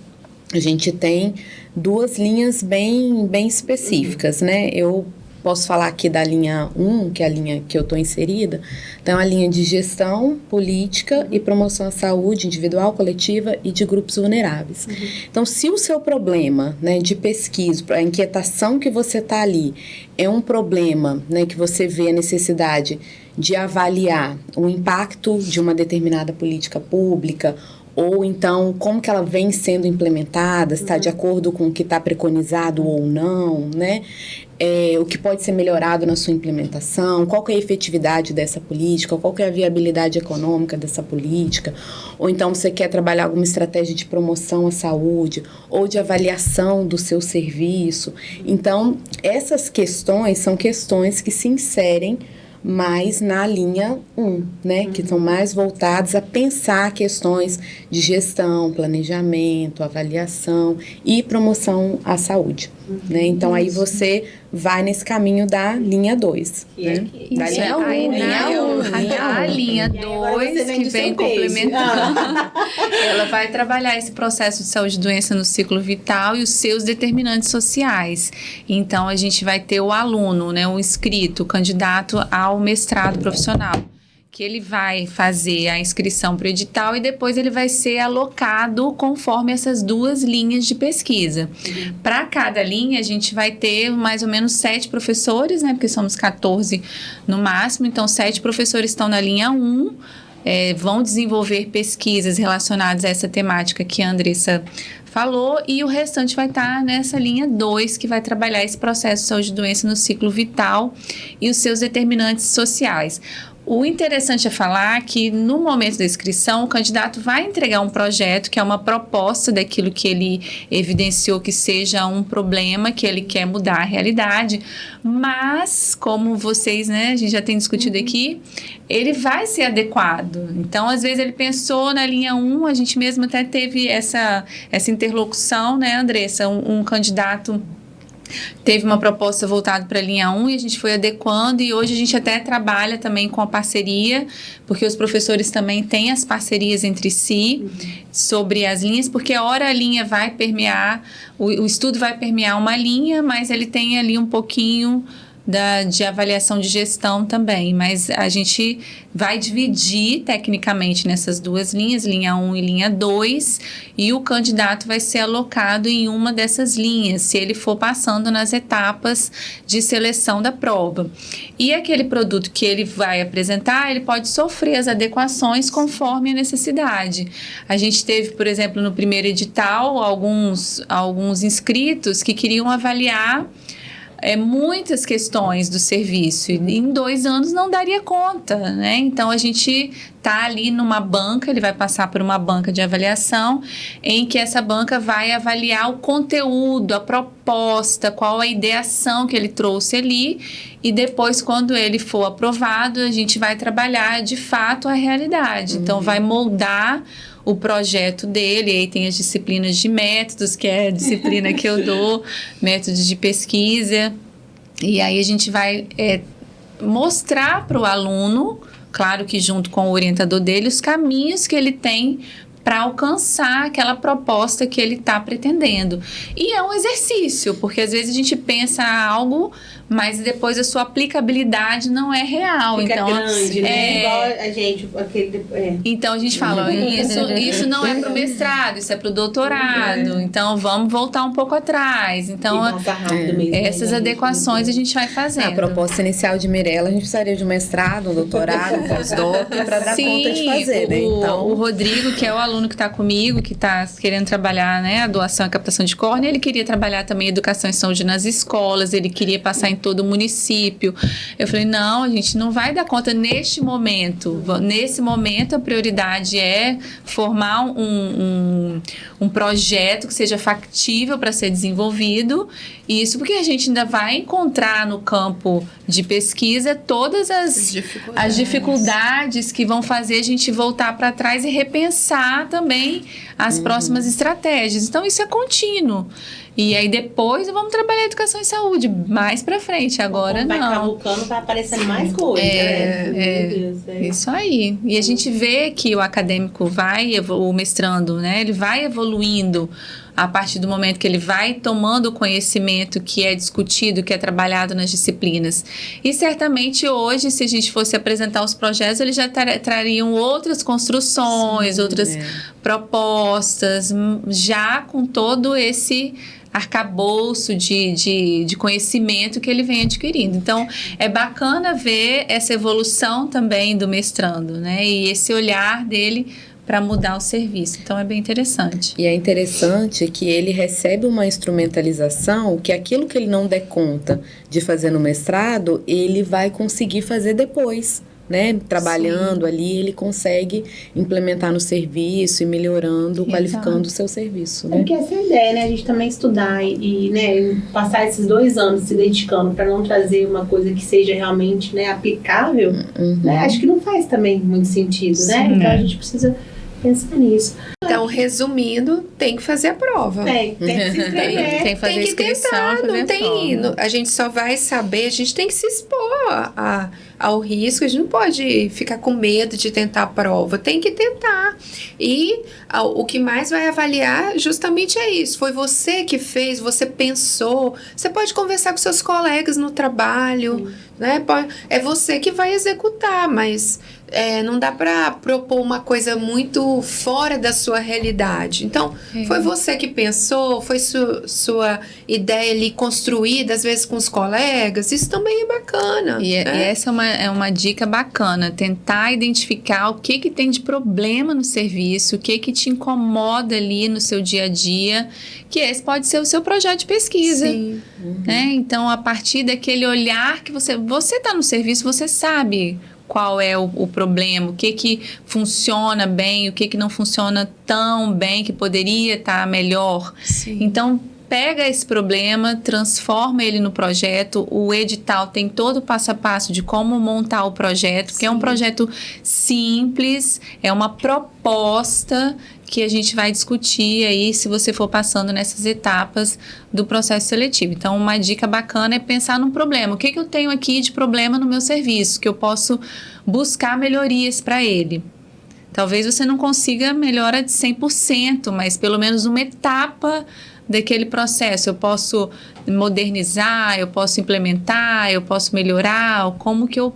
a gente tem duas linhas bem específicas, né? Eu posso falar aqui da linha 1, que é a linha que eu estou inserida. Então, a linha de gestão, política e promoção à saúde individual, coletiva e de grupos vulneráveis. Então, se o seu problema, né, de pesquisa, a inquietação que você está ali, é um problema, né, que você vê a necessidade de avaliar o impacto de uma determinada política pública, ou então como que ela vem sendo implementada, se está de acordo com o que está preconizado ou não, né? O que pode ser melhorado na sua implementação, qual que é a efetividade dessa política, qual que é a viabilidade econômica dessa política, ou então você quer trabalhar alguma estratégia de promoção à saúde, ou de avaliação do seu serviço. Então, essas questões são questões que se inserem mais na linha 1, né? Que são mais voltados a pensar questões de gestão, planejamento, avaliação e promoção à saúde, né? Então, aí você vai nesse caminho da linha 2, né? Da linha 1. A linha 2, que vem complementando, ela vai trabalhar esse processo de saúde e doença no ciclo vital e os seus determinantes sociais. Então, a gente vai ter o aluno, né, o inscrito, o candidato ao mestrado profissional, que ele vai fazer a inscrição para o edital e depois ele vai ser alocado conforme essas duas linhas de pesquisa. Para cada linha, a gente vai ter mais ou menos 7 professores, né? Porque somos 14 no máximo, então 7 professores estão na linha 1, vão desenvolver pesquisas relacionadas a essa temática que a Andressa falou, e o restante vai estar nessa linha 2, que vai trabalhar esse processo de saúde e doença no ciclo vital e os seus determinantes sociais. O interessante é falar que no momento da inscrição o candidato vai entregar um projeto que é uma proposta daquilo que ele evidenciou que seja um problema, que ele quer mudar a realidade, mas como vocês, né, a gente já tem discutido aqui, ele vai ser adequado. Então, às vezes ele pensou na linha 1, a gente mesmo até teve essa interlocução, né, Andressa, um candidato teve uma proposta voltada para a linha 1 e a gente foi adequando, e hoje a gente até trabalha também com a parceria, porque os professores também têm as parcerias entre si sobre as linhas, porque a hora a linha vai permear, o estudo vai permear uma linha, mas ele tem ali um pouquinho de avaliação de gestão também, mas a gente vai dividir tecnicamente nessas duas linhas, linha 1 e linha 2, e o candidato vai ser alocado em uma dessas linhas, se ele for passando nas etapas de seleção da prova. E aquele produto que ele vai apresentar, ele pode sofrer as adequações conforme a necessidade. A gente teve, por exemplo, no primeiro edital, alguns inscritos que queriam avaliar muitas questões do serviço, e em 2 anos não daria conta, né? Então a gente tá ali numa banca, ele vai passar por uma banca de avaliação, em que essa banca vai avaliar o conteúdo, a proposta, qual a ideação que ele trouxe ali, e depois, quando ele for aprovado, a gente vai trabalhar de fato a realidade. Então vai moldar o projeto dele, aí tem as disciplinas de métodos, que é a disciplina que eu dou, métodos de pesquisa, e aí a gente vai mostrar para o aluno, claro que junto com o orientador dele, os caminhos que ele tem para alcançar aquela proposta que ele está pretendendo. E é um exercício, porque às vezes a gente pensa algo, mas depois a sua aplicabilidade não é real. Fica então, grande, né? Igual a gente, Então a gente fala, isso não é para o mestrado, isso é para o doutorado. Então vamos voltar um pouco atrás. Então essas adequações a gente vai fazendo. A proposta inicial de Mirella, a gente precisaria de um mestrado, um doutorado, um pós-doc para dar conta de fazer, né? Então, o Rodrigo, que é o aluno que está comigo, que está querendo trabalhar, né, a doação e a captação de córnea, ele queria trabalhar também educação e saúde nas escolas, ele queria passar em todo o município. Eu falei, não, a gente não vai dar conta neste momento. Nesse momento, a prioridade é formar um projeto que seja factível para ser desenvolvido. Isso porque a gente ainda vai encontrar no campo de pesquisa todas as dificuldades que vão fazer a gente voltar para trás e repensar também as próximas estratégias. Então, isso é contínuo. E aí, depois, vamos trabalhar educação e saúde mais pra frente. Agora, vai não. Vai cavucando, vai aparecendo mais coisas. Meu Deus, Isso aí. E a gente vê que o acadêmico o mestrando, né? Ele vai evoluindo a partir do momento que ele vai tomando o conhecimento que é discutido, que é trabalhado nas disciplinas. E certamente hoje, se a gente fosse apresentar os projetos, eles já trariam outras construções, outras propostas, já com todo esse arcabouço de conhecimento que ele vem adquirindo. Então, é bacana ver essa evolução também do mestrando, né? E esse olhar dele para mudar o serviço. Então, é bem interessante. E é interessante que ele recebe uma instrumentalização que aquilo que ele não der conta de fazer no mestrado, ele vai conseguir fazer depois, né? Trabalhando ali, ele consegue implementar no serviço e melhorando, qualificando o seu serviço, né? Porque essa é a ideia, né? A gente também estudar e né, passar esses 2 anos se dedicando para não trazer uma coisa que seja realmente, né, aplicável, né? Acho que não faz também muito sentido, né? Então, a gente precisa pensar nisso. Então, resumindo, tem que fazer a prova. Tem que se inscrever. Tem que fazer a inscrição, tentar, não fazer tem. A gente só vai saber, a gente tem que se expor ao risco, a gente não pode ficar com medo de tentar a prova, tem que tentar. E o que mais vai avaliar justamente é isso. Foi você que fez, você pensou. Você pode conversar com seus colegas no trabalho, né? É você que vai executar, mas não dá para propor uma coisa muito fora da sua realidade. Então, foi você que pensou, foi sua ideia ali construída, às vezes com os colegas, isso também é bacana. E essa é uma dica bacana, tentar identificar o que tem de problema no serviço, o que te incomoda ali no seu dia a dia, que esse pode ser o seu projeto de pesquisa. Sim. Né? Então, a partir daquele olhar que você está no serviço, você sabe qual é o problema, o que funciona bem, o que não funciona tão bem, que poderia estar melhor. Sim. Então, pega esse problema, transforma ele no projeto. O edital tem todo o passo a passo de como montar o projeto, que é um projeto simples, é uma proposta que a gente vai discutir aí se você for passando nessas etapas do processo seletivo. Então, uma dica bacana é pensar num problema. O que eu tenho aqui de problema no meu serviço, que eu posso buscar melhorias para ele? Talvez você não consiga melhora de 100%, mas pelo menos uma etapa daquele processo? Eu posso modernizar, eu posso implementar, eu posso melhorar? Como que eu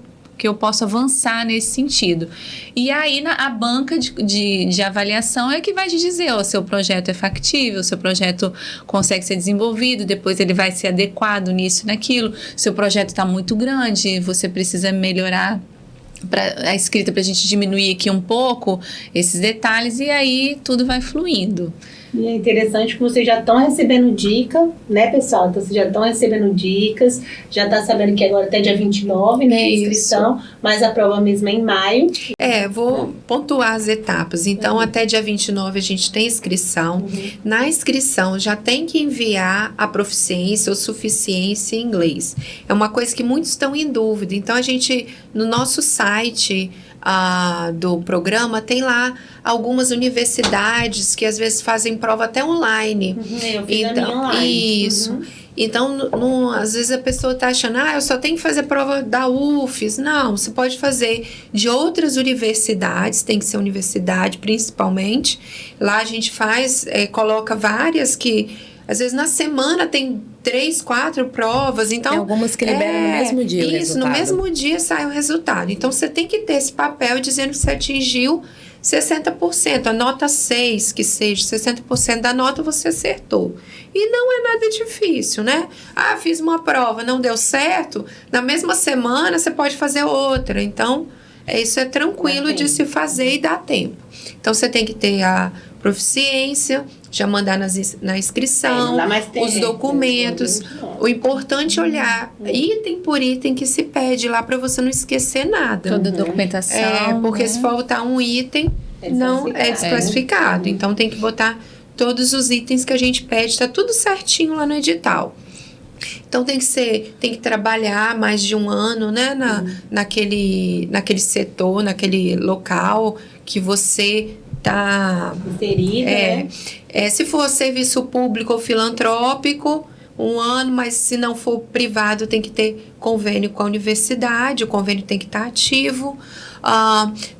posso avançar nesse sentido? E aí, a banca de avaliação é que vai te dizer, ó, seu projeto é factível, seu projeto consegue ser desenvolvido, depois ele vai ser adequado nisso e naquilo, seu projeto está muito grande, você precisa melhorar a escrita para a gente diminuir aqui um pouco esses detalhes, e aí tudo vai fluindo. E é interessante que vocês já estão recebendo dica, né, pessoal? Então, vocês já estão recebendo dicas, já tá sabendo que agora até dia 29, né, a inscrição, mas a prova mesmo é em maio. Vou pontuar as etapas. Então, até dia 29 a gente tem inscrição. Na inscrição, já tem que enviar a proficiência ou suficiência em inglês. É uma coisa que muitos estão em dúvida. Então, a gente, no nosso site do programa, tem lá algumas universidades que às vezes fazem prova até online. Eu fiz a minha online. Isso. Então, às vezes a pessoa está achando, eu só tenho que fazer prova da UFES. Não, você pode fazer de outras universidades, tem que ser universidade principalmente. Lá a gente coloca várias que, às vezes na semana tem 3, 4 provas, então... Tem algumas que liberam no mesmo dia o resultado. No mesmo dia sai o resultado. Então, você tem que ter esse papel dizendo que você atingiu 60%, a nota 6, que seja 60% da nota você acertou. E não é nada difícil, né? Fiz uma prova, não deu certo, na mesma semana você pode fazer outra. Então, isso é tranquilo de se fazer e dá tempo. Então, você tem que ter a proficiência, já mandar na inscrição, os documentos. O importante é olhar item por item que se pede lá para você não esquecer nada. Toda a documentação. Porque se faltar um item, não é desclassificado. Então tem que botar todos os itens que a gente pede, tá tudo certinho lá no edital. Então tem que trabalhar mais de um ano, né, naquele setor, naquele local que você está inserida, né? Se for serviço público ou filantrópico, 1 ano, mas se não for privado, tem que ter convênio com a universidade, o convênio tem que estar ativo.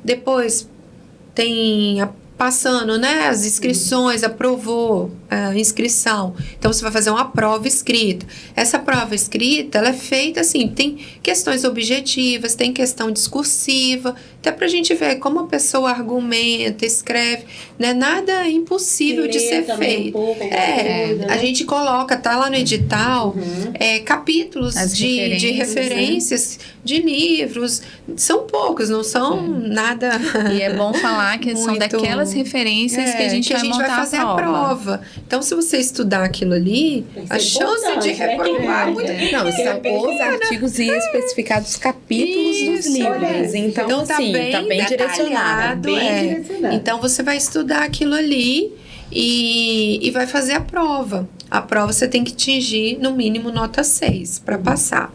Depois tem passando, né, as inscrições, aprovou a inscrição. Então, você vai fazer uma prova escrita. Essa prova escrita, ela é feita assim, tem questões objetivas, tem questão discursiva, até pra gente ver como a pessoa argumenta, escreve, não é nada impossível de ser feito. A gente coloca, tá lá no edital, capítulos de referências de livros, são poucos, não são nada... E é bom falar que são daquelas referências que a gente vai fazer a prova. Então, se você estudar aquilo ali, a chance de reprovar é muito grande. Não, são os artigos e especificados os capítulos dos livros. Então assim, tá bem direcionado. Então, você vai estudar aquilo ali e vai fazer a prova. A prova você tem que atingir, no mínimo, nota 6 para passar.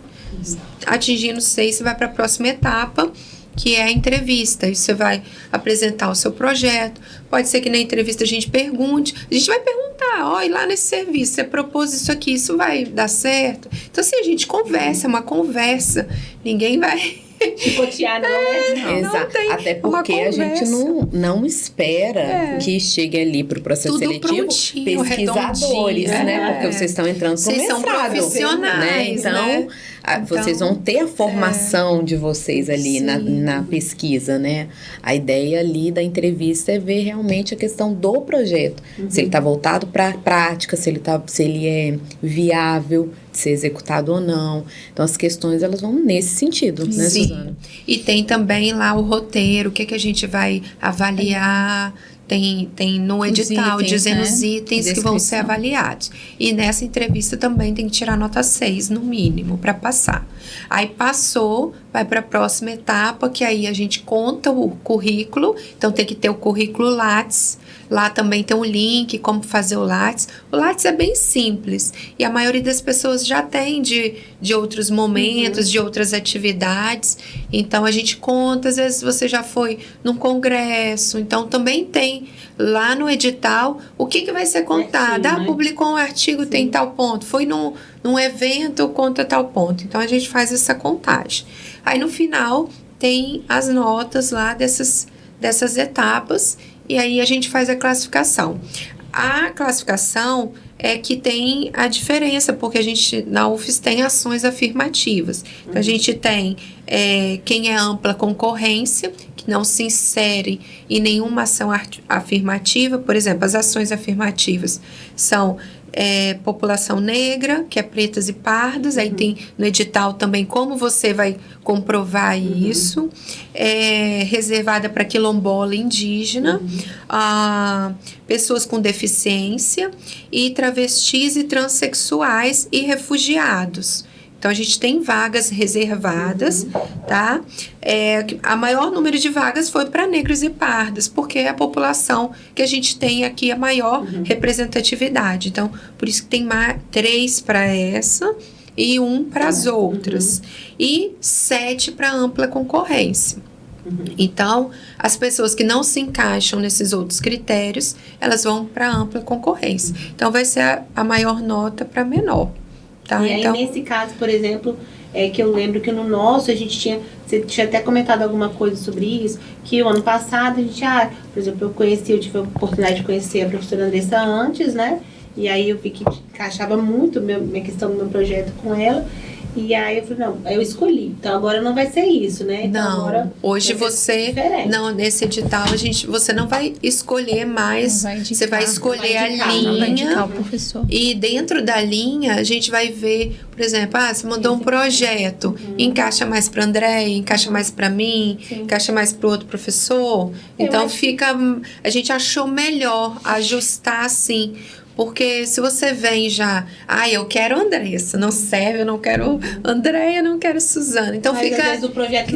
Atingindo 6, você vai para a próxima etapa, que é a entrevista. E você vai apresentar o seu projeto. Pode ser que na entrevista a gente pergunte. A gente vai perguntar, e lá nesse serviço, você propôs isso aqui, isso vai dar certo? Então, assim, a gente conversa, é uma conversa. Ninguém vai... Chicotear, não. Exato. Até porque a gente não espera que chegue ali para o processo seletivo pesquisadores, né? Porque vocês estão entrando para o mestrado. São profissionais, né? Então, vocês vão ter a formação de vocês ali na pesquisa, né? A ideia ali da entrevista é ver realmente a questão do projeto. Se ele está voltado para a prática, se ele é viável de ser executado ou não. Então, as questões, elas vão nesse sentido, né, Suzana? E tem também lá o roteiro, o que a gente vai avaliar... Tem no edital dizendo os itens que vão ser avaliados. E nessa entrevista também tem que tirar nota 6, no mínimo, para passar. Aí passou, vai para a próxima etapa, que aí a gente conta o currículo. Então, tem que ter o currículo Lattes. Lá também tem um link, como fazer o Lattes. O Lattes é bem simples. E a maioria das pessoas já tem de outros momentos, de outras atividades. Então, a gente conta. Às vezes, você já foi num congresso. Então, também tem lá no edital o que vai ser contado. Publicou um artigo, tem tal ponto. Foi num evento, conta tal ponto. Então, a gente faz essa contagem. Aí, no final, tem as notas lá dessas etapas. E aí a gente faz a classificação. A classificação, é que tem a diferença, porque a gente, na UFES, tem ações afirmativas. Então, a gente tem quem é ampla concorrência, que não se insere em nenhuma ação afirmativa. Por exemplo, as ações afirmativas são população negra, que é pretas e pardas, aí tem no edital também como você vai comprovar isso, reservada para quilombola indígena, pessoas com deficiência e travestis e transexuais e refugiados. Então, a gente tem vagas reservadas, tá? A maior número de vagas foi para negros e pardas, porque é a população que a gente tem aqui a maior representatividade. Então, por isso que tem 3 para essa e 1 para as outras. E 7 para ampla concorrência. Então, as pessoas que não se encaixam nesses outros critérios, elas vão para ampla concorrência. Então, vai ser a maior nota para menor. Tá, e aí, então, nesse caso, por exemplo, que eu lembro que no nosso a gente você tinha até comentado alguma coisa sobre isso, que o ano passado a gente, por exemplo, eu tive a oportunidade de conhecer a professora Andressa antes, né? E aí eu vi que encaixava muito minha questão do meu projeto com ela. E aí eu falei, não, eu escolhi. Então agora não vai ser isso, né? Então, não, agora hoje você não, nesse edital você não vai escolher mais, você vai escolher a linha, vai indicar o professor. E dentro da linha a gente vai ver, por exemplo, você mandou um projeto, encaixa mais para André, encaixa mais para mim, encaixa mais para o outro professor. Então a gente achou melhor ajustar assim. Porque se você vem já, eu quero Andressa, não serve, eu não quero Andréia, não quero Suzana. Então mas fica. Às vezes o projeto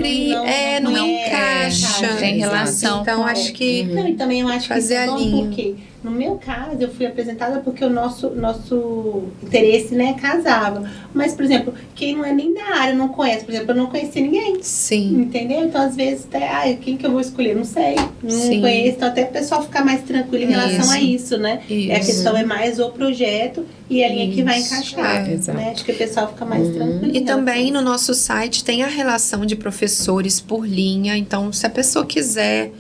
não encaixa. Tem relação. Então acho que. Não, e também eu acho fazer que a linha. Porque no meu caso eu fui apresentada porque o nosso interesse, né, casava. Mas, por exemplo, quem não é nem da área, não conhece, por exemplo, eu não conhecia ninguém. Sim. Entendeu? Então, às vezes, até, quem que eu vou escolher? Não sei. Não conheço. Então, até o pessoal ficar mais tranquilo em relação a isso, né? A questão é mais o projeto e a linha que vai encaixar. Né? Acho que o pessoal fica mais tranquilo. E também no nosso site tem a relação de professores por linha. Então, se a pessoa quiser...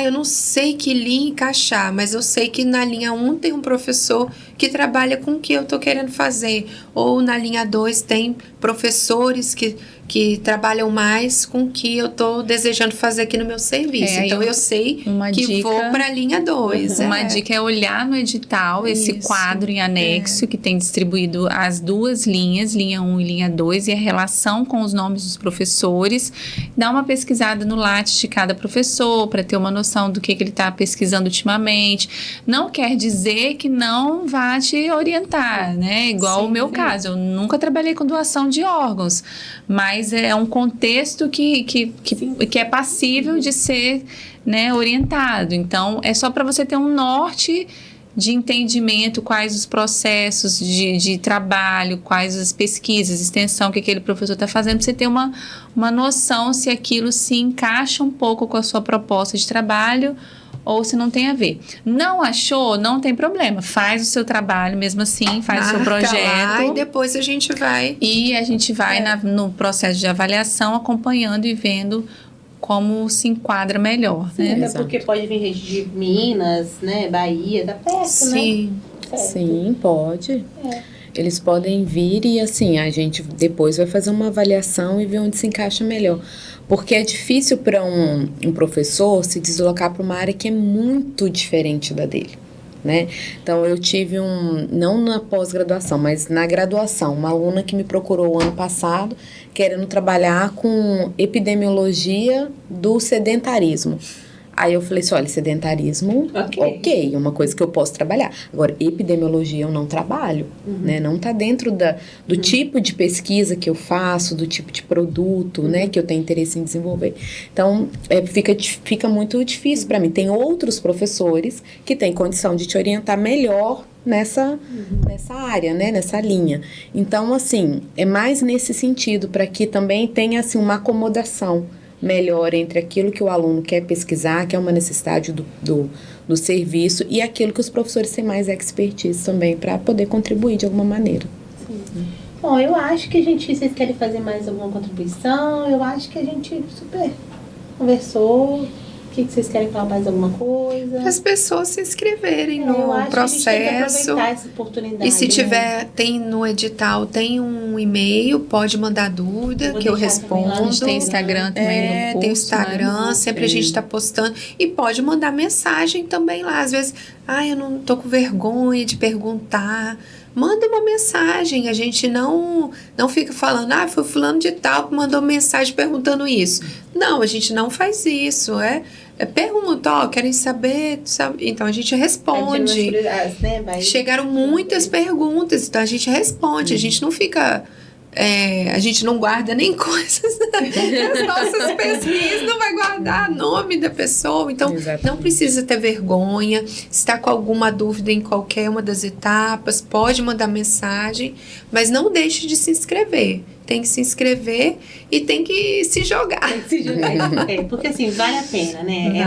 eu não sei que linha encaixar, mas eu sei que na linha 1 tem um professor que trabalha com o que eu estou querendo fazer. Ou na linha 2 tem professores que trabalham mais com o que eu estou desejando fazer aqui no meu serviço. Então, eu sei que vou para a linha 2. Uma dica é olhar no edital esse quadro em anexo que tem distribuído as 2 linhas, linha 1 e linha 2, e a relação com os nomes dos professores. Dá uma pesquisada no Lattes de cada professor para ter uma noção do que ele está pesquisando ultimamente. Não quer dizer que não vá te orientar, né? Igual o meu caso. Eu nunca trabalhei com doação de órgãos, mas é um contexto que é passível de ser, né, orientado. Então, é só para você ter um norte de entendimento, quais os processos de trabalho, quais as pesquisas, extensão que aquele professor está fazendo, para você ter uma noção se aquilo se encaixa um pouco com a sua proposta de trabalho ou se não tem a ver. Não achou? Não tem problema. Faz o seu trabalho mesmo assim, faz o seu projeto. Lá, e depois a gente vai... E a gente vai no processo de avaliação acompanhando e vendo como se enquadra melhor, Sim, né? até porque pode vir de Minas, né, Bahia, da perto, né? Sim, pode. Eles podem vir e assim, a gente depois vai fazer uma avaliação e ver onde se encaixa melhor. Porque é difícil para um professor se deslocar para uma área que é muito diferente da dele, né? Então, eu tive não na pós-graduação, mas na graduação, uma aluna que me procurou ano passado, querendo trabalhar com epidemiologia do sedentarismo. Aí eu falei assim, olha, sedentarismo, ok, é uma coisa que eu posso trabalhar. Agora, epidemiologia eu não trabalho, né? Não está dentro do tipo de pesquisa que eu faço, do tipo de produto, né, que eu tenho interesse em desenvolver. Então, fica muito difícil para mim. Tem outros professores que têm condição de te orientar melhor nessa área, né, nessa linha. Então, assim, é mais nesse sentido, para que também tenha, assim, uma acomodação melhor entre aquilo que o aluno quer pesquisar, que é uma necessidade do serviço, e aquilo que os professores têm mais expertise também, para poder contribuir de alguma maneira. Sim. Bom, eu acho que vocês querem fazer mais alguma contribuição? Eu acho que a gente super conversou. O que vocês querem falar mais alguma coisa? As pessoas se inscreverem Eu no acho que a gente tem que processo. aproveitar essa oportunidade. E se né? tiver, tem no edital, tem um e-mail, pode mandar dúvida, Vou que eu deixar também lá no A gente tem respondo. Instagram também no curso, Tem o Instagram, né? sempre a gente está postando. E pode mandar mensagem também lá. Às vezes, eu não tô com vergonha de perguntar. Manda uma mensagem. A gente não fica falando, foi fulano de tal que mandou mensagem perguntando isso. Não, a gente não faz isso. Pergunta, querem saber, sabe? Então a gente responde. Né? Chegaram muitas perguntas, então a gente responde. A gente não fica. A gente não guarda nem coisas das nossas pesquisas, não vai guardar nome da pessoa. Então, não precisa ter vergonha. Se está com alguma dúvida em qualquer uma das etapas, pode mandar mensagem, mas não deixe de se inscrever. Tem que se inscrever e tem que se jogar. Tem que se jogar. Porque assim, vale a pena, né?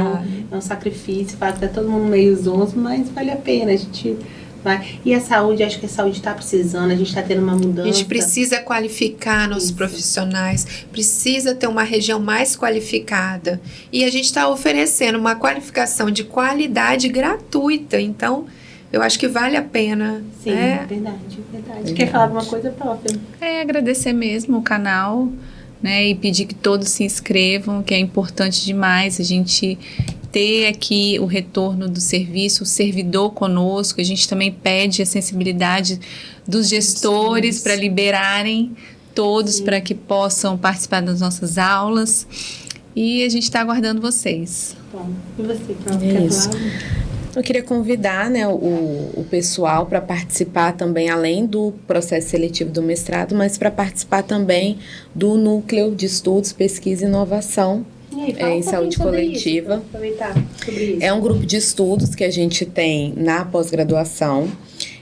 É um sacrifício, faz que tá todo mundo meio zonzo, mas vale a pena. A gente vai. E a saúde, acho que a saúde está precisando, a gente está tendo uma mudança. A gente precisa qualificar nossos profissionais, precisa ter uma região mais qualificada. E a gente está oferecendo uma qualificação de qualidade gratuita. Então, eu acho que vale a pena. Sim, verdade. Quer falar alguma coisa, própria? Agradecer mesmo o canal, né? E pedir que todos se inscrevam, que é importante demais a gente ter aqui o retorno do serviço, o servidor conosco. A gente também pede a sensibilidade dos gestores para liberarem todos para que possam participar das nossas aulas. E a gente está aguardando vocês. Bom, e você, própria? Isso. Eu queria convidar, né, o pessoal para participar também, além do processo seletivo do mestrado, mas para participar também do Núcleo de Estudos, Pesquisa e Inovação em Saúde Coletiva. É um grupo de estudos que a gente tem na pós-graduação.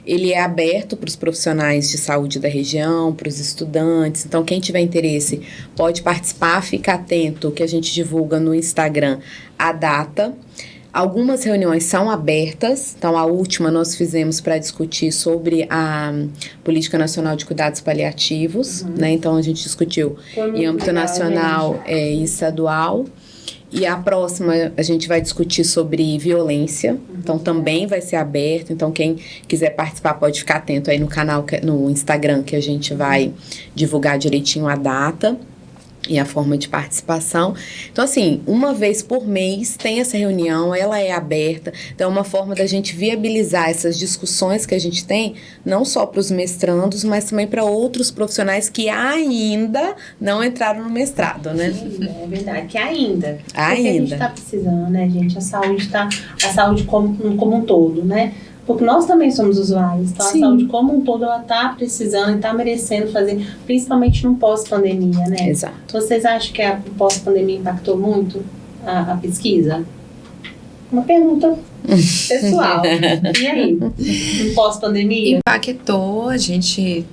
Ele é aberto para os profissionais de saúde da região, para os estudantes. Então, quem tiver interesse pode participar, fica atento que a gente divulga no Instagram a data. Algumas reuniões são abertas, então a última nós fizemos para discutir sobre a Política Nacional de Cuidados Paliativos, né? Então a gente discutiu em âmbito nacional e estadual. E a próxima a gente vai discutir sobre violência, então também vai ser aberto. Então quem quiser participar pode ficar atento aí no canal, no Instagram, que a gente vai divulgar direitinho a data e a forma de participação. Então, assim, uma vez por mês tem essa reunião, ela é aberta. Então, é uma forma da gente viabilizar essas discussões que a gente tem, não só para os mestrandos, mas também para outros profissionais que ainda não entraram no mestrado, né? É verdade, que ainda. Ainda. Porque a gente está precisando, né, gente? A saúde como um todo, né? Porque nós também somos usuários, então Sim. A saúde como um todo, ela tá precisando e tá merecendo fazer, principalmente no pós-pandemia, né? Exato. Vocês acham que a pós-pandemia impactou muito a pesquisa? Uma pergunta pessoal. E aí? No pós-pandemia? Impactou, a gente...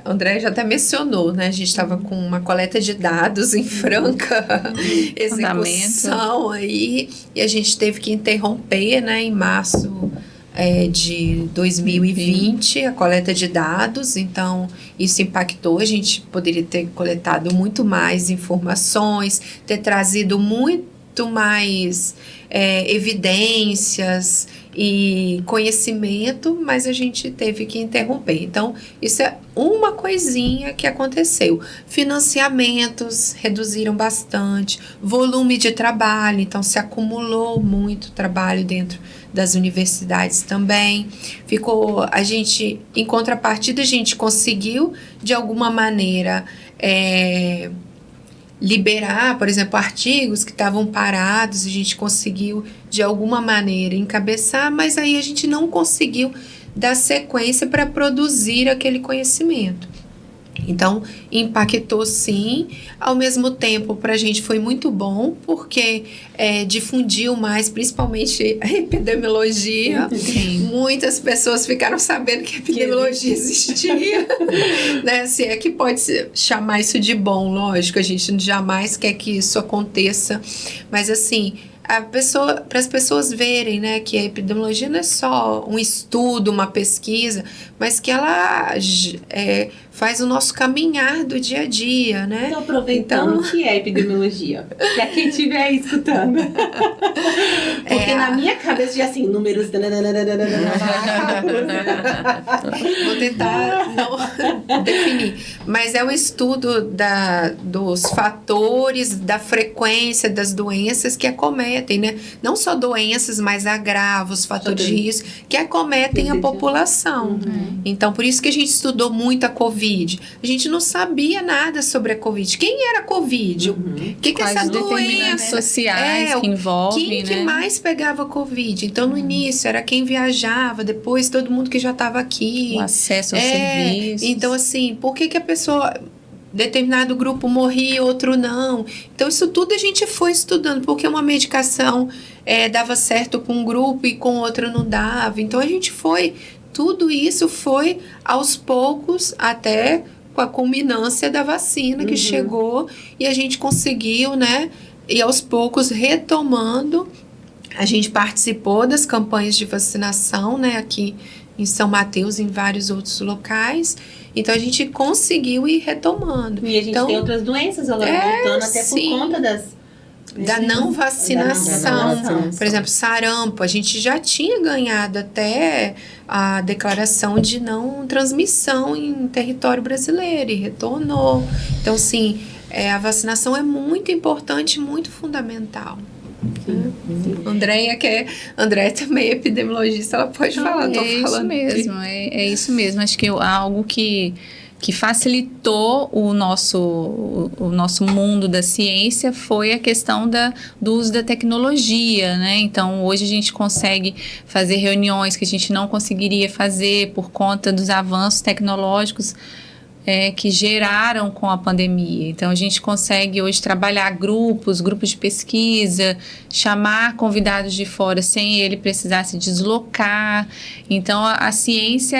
André já até mencionou, né? A gente estava com uma coleta de dados em franca execução aí, e a gente teve que interromper, né, em março de 2020 a coleta de dados. Então isso impactou. A gente poderia ter coletado muito mais informações, ter trazido muito mais evidências e conhecimento, mas a gente teve que interromper. Então, isso é uma coisinha que aconteceu. Financiamentos reduziram bastante, volume de trabalho, então se acumulou muito trabalho dentro das universidades também. Em contrapartida, a gente conseguiu, de alguma maneira, liberar, por exemplo, artigos que estavam parados, a gente conseguiu de alguma maneira encabeçar, mas aí a gente não conseguiu dar sequência para produzir aquele conhecimento. Então, impactou sim. Ao mesmo tempo, para a gente foi muito bom, porque difundiu mais, principalmente a epidemiologia. Sim. Muitas pessoas ficaram sabendo que a epidemiologia existia. Né? Se é que pode chamar isso de bom, lógico, a gente jamais quer que isso aconteça. Mas, assim, para as pessoas verem, né, que a epidemiologia não é só um estudo, uma pesquisa, mas que ela faz o nosso caminhar do dia a dia, né? Então, aproveitando, o que é epidemiologia? Pra quem estiver aí escutando. Porque na minha cabeça, já assim, números... Vou tentar não definir. Mas é o estudo dos fatores, da frequência das doenças que acometem, né? Não só doenças, mas agravos, fatores de risco que acometem a população. Então, por isso que a gente estudou muito a Covid. A gente não sabia nada sobre a Covid. Quem era a Covid? O que é essa doença? Sociais que envolvem, quem que mais pegava Covid? Então, no início, era quem viajava, depois todo mundo que já estava aqui. O acesso aos serviços. Então, assim, por que a pessoa... determinado grupo morria, outro não. Então, isso tudo a gente foi estudando, porque uma medicação dava certo com um grupo e com outro não dava. Então, a gente foi... Tudo isso foi aos poucos, até com a culminância da vacina que chegou, e a gente conseguiu, né? E aos poucos retomando. A gente participou das campanhas de vacinação, né? Aqui em São Mateus, em vários outros locais. Então, a gente conseguiu ir retomando. E a gente tem outras doenças agora voltando, até por conta da não vacinação. Por exemplo, sarampo. A gente já tinha ganhado até a declaração de não transmissão em território brasileiro e retornou. Então, sim, a vacinação é muito importante, muito fundamental. Andréia também é epidemiologista, ela pode falar. É isso mesmo. Acho que algo que facilitou o nosso mundo da ciência foi a questão do uso da tecnologia, né? Então, hoje a gente consegue fazer reuniões que a gente não conseguiria fazer por conta dos avanços tecnológicos que geraram com a pandemia. Então, a gente consegue hoje trabalhar grupos de pesquisa, chamar convidados de fora sem ele precisar se deslocar. Então, a ciência,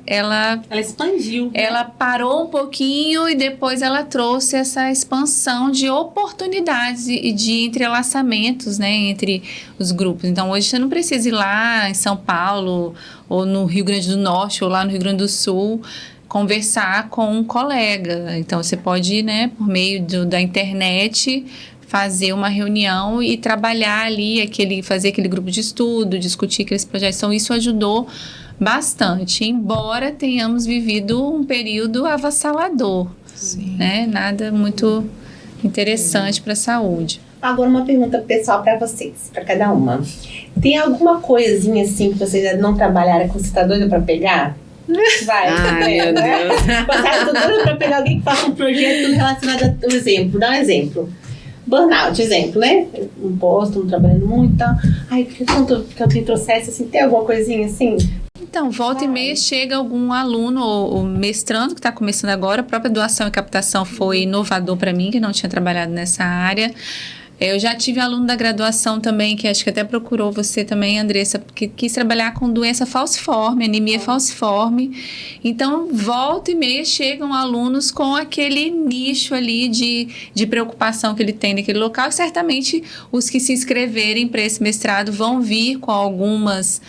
ela expandiu. Ela parou um pouquinho e depois ela trouxe essa expansão de oportunidades e de entrelaçamentos, né, entre os grupos. Então, hoje você não precisa ir lá em São Paulo, ou no Rio Grande do Norte, ou lá no Rio Grande do Sul, conversar com um colega. Então, você pode, né, por meio da internet, fazer uma reunião e trabalhar ali, fazer aquele grupo de estudo, discutir aqueles projetos. Então, isso ajudou bastante, embora tenhamos vivido um período avassalador. Sim. Né? Nada muito interessante para a saúde. Agora, uma pergunta pessoal para vocês, para cada uma. Tem alguma coisinha assim que vocês não trabalharam que você está doida para pegar? Vai, meu Deus. Eu tô doida pra pegar alguém que faça um projeto relacionado ao exemplo. Dá um exemplo. Burnout, exemplo, né? Um posto, trabalhando muito e tal. Ai, porque eu tenho processo, assim, tem alguma coisinha assim? Então, volta e meia chega algum aluno ou mestrando que está começando agora. A própria doação e captação foi inovador para mim, que não tinha trabalhado nessa área. Eu já tive aluno da graduação também, que acho que até procurou você também, Andressa, porque quis trabalhar com doença falciforme, anemia falciforme. Então, volta e meia chegam alunos com aquele nicho ali de preocupação que ele tem naquele local. E certamente os que se inscreverem para esse mestrado vão vir com alguns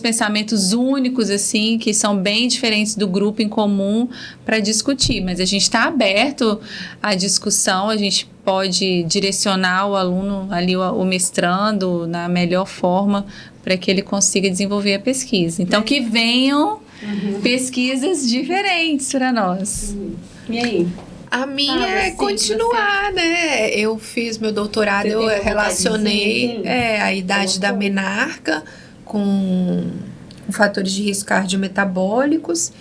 pensamentos únicos, assim, que são bem diferentes do grupo em comum para discutir. Mas a gente está aberto à discussão, a gente pode direcionar o aluno ali, o mestrando, na melhor forma para que ele consiga desenvolver a pesquisa. Então, que venham pesquisas diferentes para nós. E aí? A minha é continuar, né? Eu fiz meu doutorado, eu relacionei a idade da menarca com fatores de risco cardiometabólicos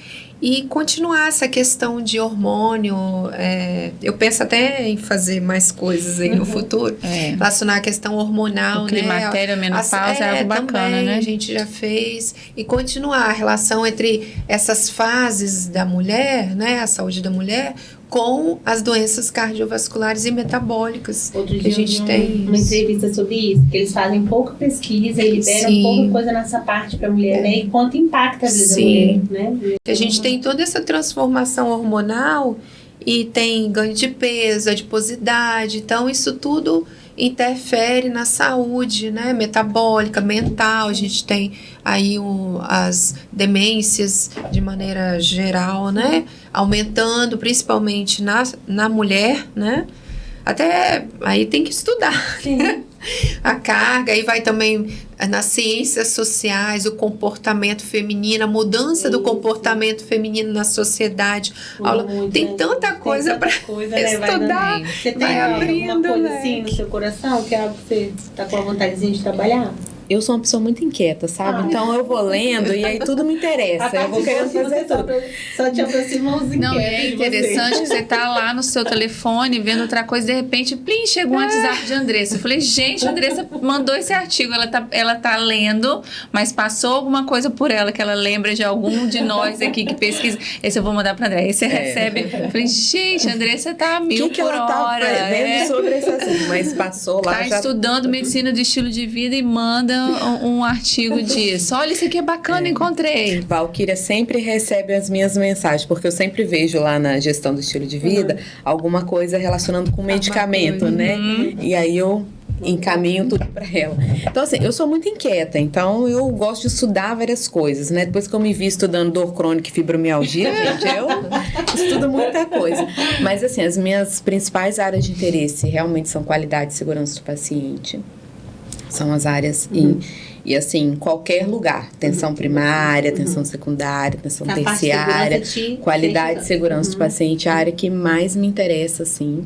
e continuar essa questão de hormônio. Eu penso até em fazer mais coisas aí no futuro, relacionar a questão hormonal, o climatério, né? A menopausa é algo bacana, também, né? A gente já fez. E continuar a relação entre essas fases da mulher, né? A saúde da mulher, com as doenças cardiovasculares e metabólicas. Outro que dia a gente tem uma entrevista sobre isso, que eles fazem pouca pesquisa e liberam pouca coisa nessa parte para a mulher, né? E quanto impacta a vida da mulher, né? A gente tem toda essa transformação hormonal e tem ganho de peso, adiposidade, então isso tudo interfere na saúde, né, metabólica, mental. A gente tem aí as demências de maneira geral, né, aumentando, principalmente na mulher, né. Até aí tem que estudar. Sim. A carga, aí vai também nas ciências sociais, o comportamento feminino, a mudança do comportamento feminino na sociedade. Tem tanta coisa para estudar. Você tem alguma coisa assim no seu coração, que é algo que você está com a vontadezinha de trabalhar? Eu sou uma pessoa muito inquieta, sabe? Então eu vou lendo e aí tudo me interessa. Eu vou querendo fazer tudo. Só te aproxima os inquietos. Não, é interessante que você tá lá no seu telefone vendo outra coisa, de repente, plim, chegou um WhatsApp de Andressa. Eu falei, gente, a Andressa mandou esse artigo, ela tá lendo, mas passou alguma coisa por ela que ela lembra de algum de nós aqui que pesquisa. Esse eu vou mandar pra André. Aí você recebe. Eu falei, gente, a Andressa tá mil por ela hora. Tá vendo sobre esse assunto, mas passou lá. Tá estudando medicina de estilo de vida e manda um artigo disso. Olha, isso aqui é bacana, encontrei. Valquíria sempre recebe as minhas mensagens, porque eu sempre vejo lá na gestão do estilo de vida alguma coisa relacionando com medicamento, né? E aí eu encaminho tudo para ela. Então, assim, eu sou muito inquieta, então eu gosto de estudar várias coisas, né? Depois que eu me vi estudando dor crônica e fibromialgia, gente, eu estudo muita coisa. Mas, assim, as minhas principais áreas de interesse realmente são qualidade e segurança do paciente. São as áreas e assim, em qualquer lugar. Atenção primária, atenção secundária, atenção terciária, qualidade e segurança do paciente, a área que mais me interessa, assim.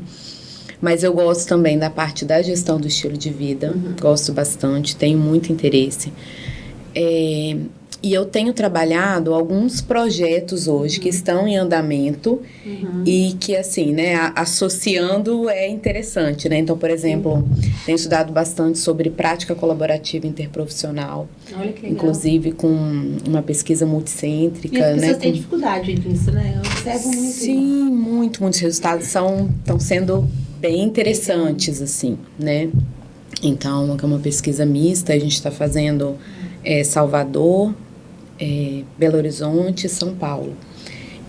Mas eu gosto também da parte da gestão do estilo de vida. Gosto bastante, tenho muito interesse. E eu tenho trabalhado alguns projetos hoje que estão em andamento e que, assim, né, associando é interessante, né? Então, por exemplo, tenho estudado bastante sobre prática colaborativa interprofissional. Olha que legal. Inclusive com uma pesquisa multicêntrica. E as pessoas têm dificuldade nisso, né? Eu observo muito. Sim, muitos resultados estão sendo bem interessantes, assim, né? Então, é uma pesquisa mista, a gente está fazendo Salvador, Belo Horizonte e São Paulo.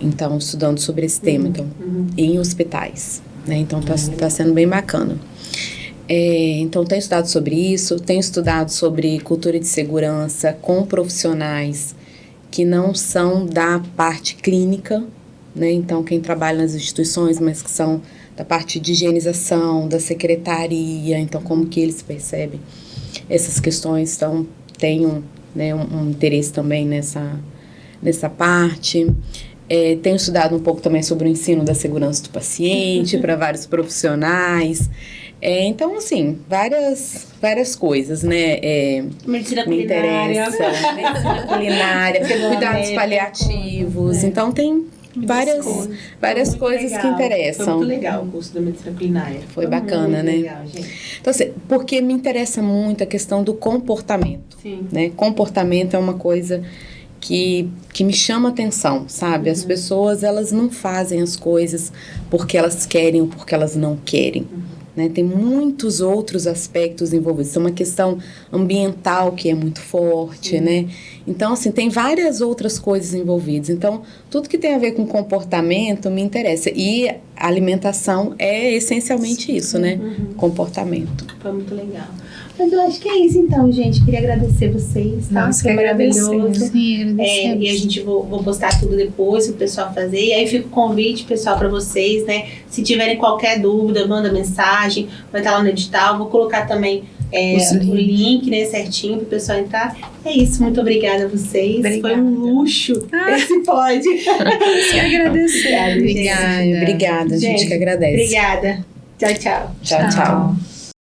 Então, estudando sobre esse tema, então, em hospitais, né? Então, tá sendo bem bacana. Então, tenho estudado sobre isso, tenho estudado sobre cultura de segurança com profissionais que não são da parte clínica, né? Então, quem trabalha nas instituições, mas que são da parte de higienização, da secretaria, então, como que eles percebem essas questões. Então, tenho, né, um interesse também nessa parte. Tenho estudado um pouco também sobre o ensino da segurança do paciente para vários profissionais. Então, assim, várias coisas, né? Medicina culinária. Medicina culinária, cuidados paliativos. Então, tem várias coisas legal. Que interessam. Foi muito legal o curso da medicina culinária. Foi bacana, né? Legal, gente. Então, assim, porque me interessa muito a questão do comportamento. Sim. Né? Comportamento é uma coisa que me chama atenção, sabe? As pessoas, elas não fazem as coisas porque elas querem ou porque elas não querem. Né? Tem muitos outros aspectos envolvidos. Tem uma questão ambiental que é muito forte, né? Então, assim, tem várias outras coisas envolvidas. Então, tudo que tem a ver com comportamento me interessa. E a alimentação é essencialmente isso, né? Comportamento. Foi muito legal. Mas eu acho que é isso, então, gente. Queria agradecer vocês, tá? Nossa, foi maravilhoso. Sim, e a gente vou postar tudo depois pro pessoal fazer. E aí fica o convite, pessoal, para vocês, né? Se tiverem qualquer dúvida, manda mensagem. Vai estar lá no edital. Vou colocar também o link, né, certinho pro pessoal entrar. É isso, muito obrigada a vocês. Foi um luxo. Esse pode. Agradecer. Obrigada, gente que agradece. Obrigada. Tchau, tchau. Tchau.